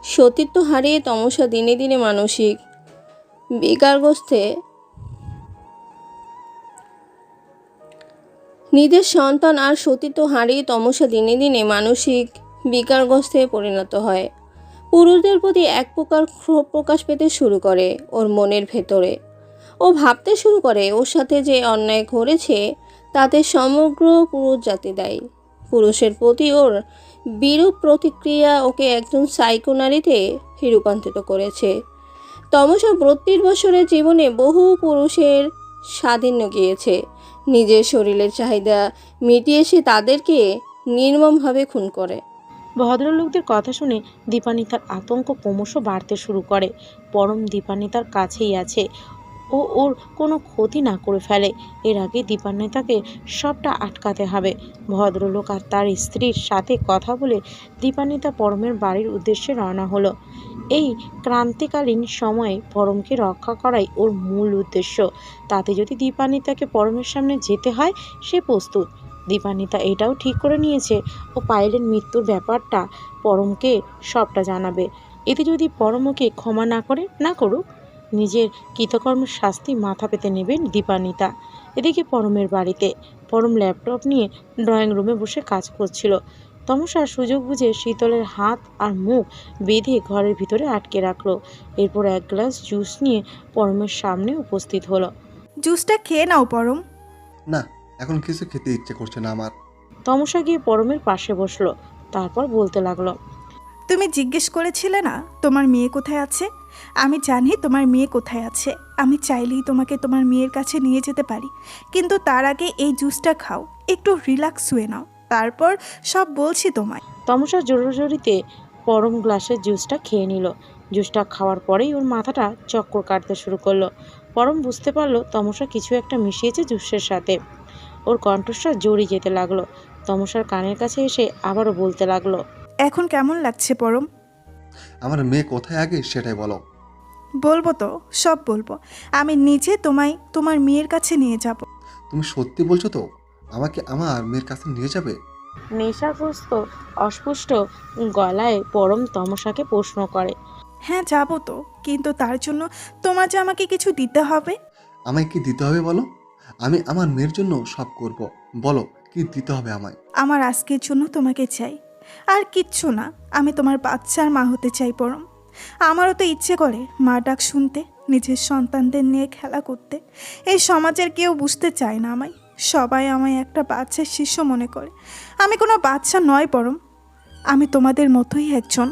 সতীত্ব হারিয়ে তমসা দিনে দিনে মানসিক বিকারগ্রস্তে পরিণত হয়। পুরুষদের প্রতি এক প্রকার ক্ষোভ প্রকাশ পেতে শুরু করে ওর মনের ভেতরে। ও ভাবতে শুরু করে ওর সাথে যে অন্যায় ঘটেছে তাতে সমগ্র পুরুষ জাতি দায়ী। পুরুষের প্রতি ওর বিরূপ প্রতিক্রিয়া ওকে একজন সাইকো নারীতে রূপান্তরিত করেছে। তমসা 32 বছরের জীবনে বহু পুরুষের স্বাধীন্য গিয়েছে। নিজের শরীরের চাহিদা মিটিয়ে সে তাদেরকে নির্মমভাবে খুন করে। ভদ্রলোকদের কথা শুনে দীপান্বিতার আতঙ্ক ক্রমশ বাড়তে শুরু করে। পরম দীপান্বিতার কাছেই আছে, ও ওর কোনো ক্ষতি না করে ফেলে। এর আগে দীপান্বিতাকে সবটা আটকাতে হবে। ভদ্রলোক আর তার স্ত্রীর সাথে কথা বলে দীপান্বিতা পরমের বাড়ির উদ্দেশ্যে রওনা হলো। এই ক্রান্তিকালীন সময়ে পরমকে রক্ষা করাই ওর মূল উদ্দেশ্য। তাতে যদি দীপান্বিতাকে পরমের সামনে যেতে হয় সে প্রস্তুত। দীপান্বিতা এটাও ঠিক করে নিয়েছে ও পায়েলের মৃত্যুর ব্যাপারটা পরমকে সবটা জানাবে। এতে যদি পরম ওকে ক্ষমা না করুক, নিজের কৃতকর্মের শাস্তি মাথা পেতে নেবেন দীপান্বিতা। এদিকে পরমের বাড়িতে পরম ল্যাপটপ নিয়ে ড্রয়িং রুমে বসে কাজ করছিল। তমসা সুযোগ বুঝে শীতলের হাত আর মুখ বেঁধে ঘরের ভিতরে আটকে রাখলো। এরপর এক গ্লাস জুস নিয়ে পরমের সামনে উপস্থিত হলো। জুসটা খেয়ে নাও পরম। না, এখন কিছু খেতে ইচ্ছে করছে না আমার। তমসা গিয়ে পরমের পাশে বসলো, তারপর বলতে লাগলো, তুমি জিজ্ঞেস করেছিলে না তোমার মেয়ে কোথায় আছে? আমি জানি তোমার মেয়ে কোথায় আছে। আমি চাইলেই তোমাকে তোমার মেয়ের কাছে নিয়ে যেতে পারি, কিন্তু তার আগে এই জুসটা খাও, একটু রিল্যাক্স হয়ে নাও, তারপর সব বলছি তোমায়। তমসা জোরাজোরিতে পরম গ্লাসের জুসটা খেয়ে নিল। জুসটা খাওয়ার পরেই ওর মাথাটা চক্কর কাটতে শুরু করলো। পরম বুঝতে পারলো তমসা কিছু একটা মিশিয়েছে জুসের সাথে। ওর কণ্ঠস্বর জড়িয়ে যেতে লাগলো। তমসার কানের কাছে এসে আবারও বলতে লাগলো, এখন কেমন লাগছে পরম? আমার মেয়ে কোথায় আগে সেটাই বলো। বলবো তো, সব বলবো। আমি নিজে তোমায় তোমার মেয়ের কাছে নিয়ে যাব। তুমি সত্যি বলছো তো? আমাকে আমার মেয়ের কাছে নিয়ে যাবে? নেশাগ্রস্ত অস্পষ্ট গলায় পরম তমসাকে প্রশ্ন করে। হ্যাঁ, যাব তো, কিন্তু তার জন্য তোমার যে আমাকে কিছু দিতে হবে। আমায় কি দিতে হবে বলো? আমি আমার মেয়ের জন্য সব করব। বলো কি দিতে হবে আমায়? আমার আজকের জন্য তোমাকে চাই, আর কিচ্ছু না। আমি তোমার বাচ্চার মা হতে চাই পরম। আমারও তো ইচ্ছে করে মা ডাক শুনতে, নিজের সন্তানদের নিয়ে খেলা করতে। এই সমাজের কেউ বুঝতে চায় না আমায়। সবাই আমায় একটা বাচ্চার শিশু মনে করে। আমি কোনো বাচ্চা নয় পরম, আমি তোমাদের মতোই একজন।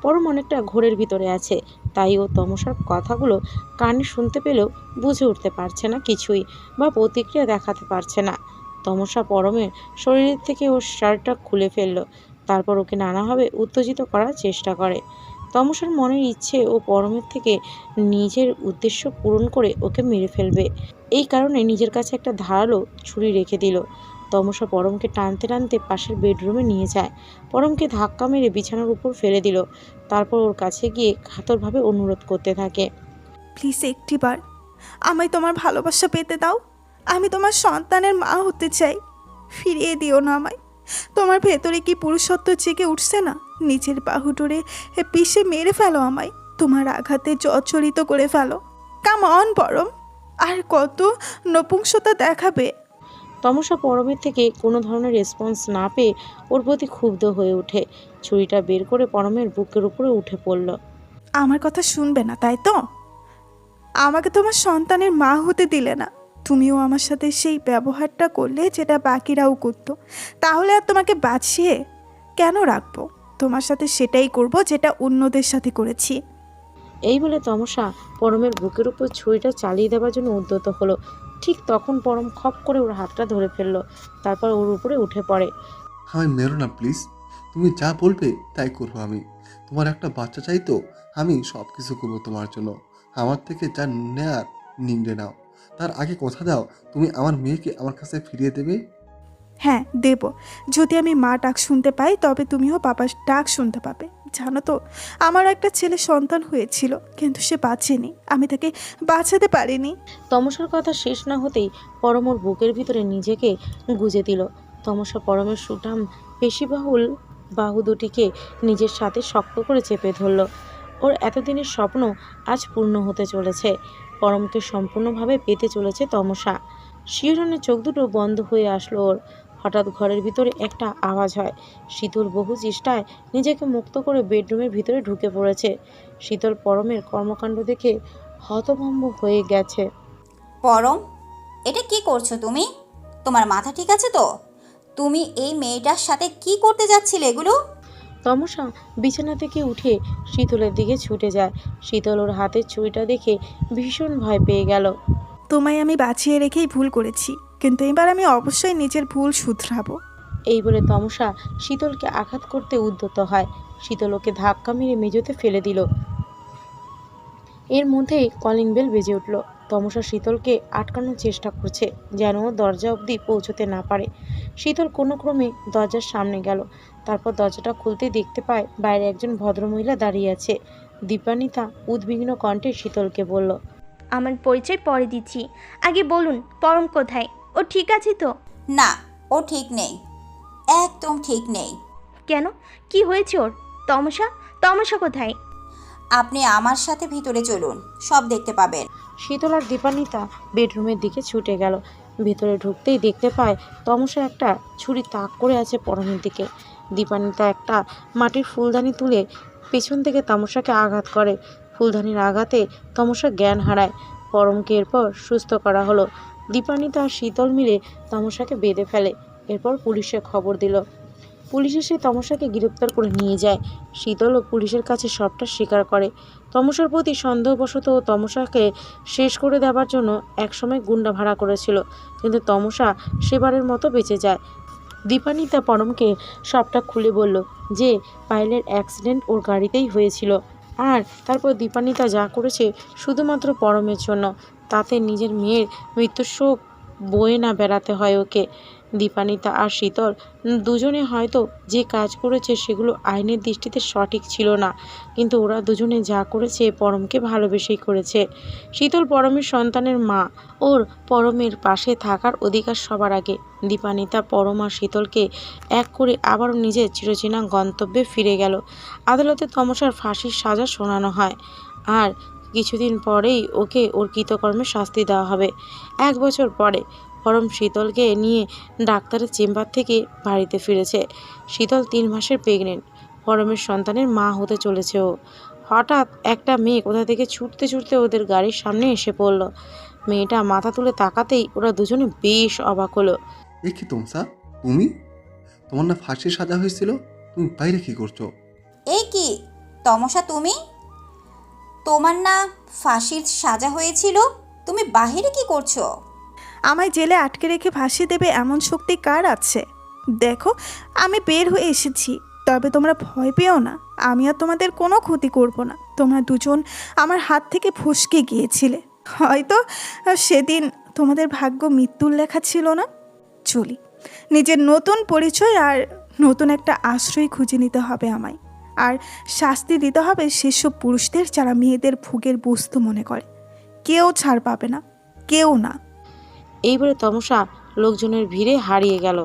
পরম অনেকটা ঘোরের ভিতরে আছে, তাই ও তমসার কথাগুলো কানে শুনতে পেলেও বুঝে উঠতে পারছে না কিছুই, বা প্রতিক্রিয়া দেখাতে পারছে না। তমসা পরমের শরীরের থেকে ওর শার্টটা খুলে ফেললো, তারপর ওকে নানাভাবে উত্তেজিত করার চেষ্টা করে। তমসার মনের ইচ্ছে ও পরমের থেকে নিজের উদ্দেশ্য পূরণ করে ওকে মেরে ফেলবে। এই কারণে নিজের কাছে একটা ধারালো ছুরি রেখে দিল। তমসা পরমকে টানতে টানতে পাশের বেডরুমে নিয়ে যায়। পরমকে ধাক্কা মেরে বিছানার উপর ফেলে দিল। তারপর ওর কাছে গিয়ে কাতরভাবে অনুরোধ করতে থাকে। প্লিজ একটিবার আমায় তোমার ভালোবাসা পেতে দাও। আমি তোমার সন্তানের মা হতে চাই। ফিরিয়ে দিও না আমায়। তোমার ভেতরে কি পুরুষত্ব জেগে উঠছে না? নিজের বাহুডোরে পিষে মেরে ফেলো আমায়। তোমার আঘাতে জর্জরিত করে ফেলো। কাম অন পরম, আর কত নপুংসতা দেখাবে? তমসা পরমের থেকে কোনো ধরনের রেসপন্স না পেয়ে ওর প্রতি ক্ষুব্ধ হয়ে ওঠে। ছুরিটা বের করে পরমের বুকের উপরে উঠে পড়ল। আমার কথা শুনবে না, তাই তো? আমাকে তোমার সন্তানের মা হতে দিলে না। তুমিও আমার সাথে সেই ব্যবহারটা করলে যেটা বাকিরাও করতো। তাহলে আর তোমাকে বাঁচিয়ে কেন রাখবো? তোমার সাথে সেটাই করব যেটা অন্যদের সাথে করেছি। এই বলে তমসা পরমের বুকের উপর ছুরিটা চালিয়ে দেওয়ার জন্য উদ্যত হলো। ঠিক তখন পরম খপ করে ওর হাতটা ধরে ফেললো, তারপর ওর উপরে উঠে পড়ে। আমায় মেরো না প্লিজ। তুমি যা বলবে তাই করবো আমি। তোমার একটা বাচ্চা চাই তো, আমি সব কিছু করবো তোমার জন্য। আমার থেকে যা নেয়ার নিংড়ে নাও। তার আগে কথা দাও, তুমি আমার মেয়েকে আমার কাছে ফিরিয়ে দেবে। হ্যাঁ, দেব। যদি আমি মা ডাক শুনতে পাই তবে তুমিও বাবার ডাক শুনতে পাবে। জানো তো, আমার একটা ছেলে সন্তান হয়েছিল, কিন্তু সে বাঁচেনি। আমি তাকে বাঁচাতে পারিনি। তমসার কথা শেষ না হতেই পরম ওর বুকের ভিতরে নিজেকে গুজে দিল। তমসা পরমের সুঠাম পেশিবাহুল বাহু দুটিকে নিজের সাথে শক্ত করে চেপে ধরল। ওর এতদিনের স্বপ্ন আজ পূর্ণ হতে চলেছে। পরমকে সম্পূর্ণভাবে পেতে চলেছে তমসা। শিহরণে চোখ দুটো বন্ধ হয়ে আসলো ওর। হঠাৎ ঘরের ভিতরে একটা আওয়াজ হয়। শীতল বহু চেষ্টায় নিজেকে মুক্ত করে বেডরুমের ভিতরে ঢুকে পড়েছে। শীতল পরমের কর্মকাণ্ড দেখে হতভম্ব হয়ে গেছে। পরম, এটা কি করছো তুমি? তোমার মাথা ঠিক আছে তো? তুমি এই মেয়েটার সাথে কি করতে যাচ্ছিলে এগুলো? তমসা বিছানা থেকে উঠে শীতলের দিকে ছুটে যায়। শীতল ওর হাতের ছুরিটা দেখে ভীষণ ভয় পেয়ে গেল। তোমায় আমি বাঁচিয়ে রেখেই ভুল করেছি, কিন্তু এবার আমি অবশ্যই নিজের ভুল শুধরাবো। এই বলে তমসা শীতলকে আঘাত করতে উদ্যত হয়। শীতল ওকে ধাক্কা মেরে মেঝেতে ফেলে দিল। এর মধ্যেই কলিং বেল বেজে উঠল। তমসা শীতলকে আটকানোর চেষ্টা করছে, যেন ও দরজা অবধি পৌঁছতে না পারে। শীতল কোনো ক্রমে দরজার সামনে গেল। তারপর দরজাটা খুলতে দেখতে পায় বাইরে একজন ভদ্রমহিলা দাঁড়িয়ে আছে। দীপানিতা উদ্বিগ্ন কণ্ঠে শীতলকে বলল, আমার পরিচয় পরে দিচ্ছি, আগে বলুন পরম কোথায়? ও ঠিক আছে তো? না, ও ঠিক নেই, একদম ঠিক নেই। কেন, কি হয়েছে ওর? তমসা তমসা কোথায়? আপনি আমার সাথে ভিতরে চলুন, সব দেখতে পাবেন। শীতল আর দীপানিতা বেডরুমের দিকে ছুটে গেল। ভেতরে ঢুকতেই দেখতে পায় তমসা একটা ছুরি তাক করে আছে পরমের দিকে। দীপানিতা একটা মাটির ফুলদানি তুলে পেছন থেকে তমসাকে আঘাত করে। ফুলদানির আঘাতে তমসা জ্ঞান হারায়। পরমকে এরপর সুস্থ করা হলো। দীপানিতা আর শীতল মিলে তমসাকে বেঁধে ফেলে। এরপর পুলিশে খবর দিল। পুলিশ এসে তমসাকে গ্রেপ্তার করে নিয়ে যায়। শীতলও পুলিশের কাছে সবটা স্বীকার করে। তমসার প্রতি সন্দেহবশত ও তমসাকে শেষ করে দেওয়ার জন্য একসময় গুন্ডা ভাড়া করেছিল, কিন্তু তমসা সেবারের মতো বেঁচে যায়। দীপানিতা পরমকে সবটা খুলে বলল যে পায়েলের অ্যাক্সিডেন্ট ওর গাড়িতেই হয়েছিল, আর তারপর দীপানিতা যা করেছে শুধুমাত্র পরমের জন্য, তাতে নিজের মেয়ের মৃত্যুর শোক বয়ে না বেড়াতে হয় ওকে। দীপানিতা আর শীতল দুজনে হয়তো যে কাজ করেছে সেগুলো আইনের দৃষ্টিতে সঠিক ছিল না, কিন্তু ওরা দুজনে যা করেছে পরমকে ভালোবেসেই করেছে। শীতল পরমের সন্তানের মা, ওর পরমের পাশে থাকার অধিকার সবার আগে। দীপানিতা পরম আর শীতলকে এক করে আবারও নিজের চিরচেনা গন্তব্যে ফিরে গেল। আদালতে তমসার ফাঁসির সাজা শোনানো হয়, আর কিছুদিন পরেই ওকে ওর কৃতকর্মের শাস্তি দেওয়া হবে। 1 বছর পরে পরম শীতলকে নিয়ে ডাক্তারের চেম্বার থেকে বাড়িতে ফিরেছে। শীতল 3 মাসের প্রেগনেন্ট, পরমের সন্তানের মা হতে চলেছে ও। হঠাৎ একটা মেয়ে কোথা থেকে ছুটতে ছুটতে ওদের গাড়ির সামনে এসে পড়ল। মেয়েটা মাথা তুলে তাকাতেই ওরা দুজনে বেশ অবাক হলো। এ কি তমসা, তুমি? তোমার না ফাঁসির সাজা হয়েছিল, তুমি বাইরে কি করছো? এই কি তমসা, তুমি? তোমার না ফাঁসির সাজা হয়েছিল, তুমি বাহিরে কি করছো? আমায় জেলে আটকে রেখে ফাঁসি দেবে এমন শক্তি কার আছে? দেখো, আমি বের হয়ে এসেছি, তবে তোমরা ভয় পেও না, আমি আর তোমাদের কোনো ক্ষতি করব না। তোমরা দুজন আমার হাত থেকে ফসকে গিয়েছিলে, হয়তো সেদিন তোমাদের ভাগ্য মৃত্যুর লেখা ছিল না। চলি, নিজের নতুন পরিচয় আর নতুন একটা আশ্রয় খুঁজে নিতে হবে আমায়, আর শাস্তি দিতে হবে সেসব পুরুষদের যারা মেয়েদের ভোগের বস্তু মনে করে। কেউ ছাড় পাবে না, কেউ না। এই বলে তমসা লোকজনের ভিড়ে হারিয়ে গেল।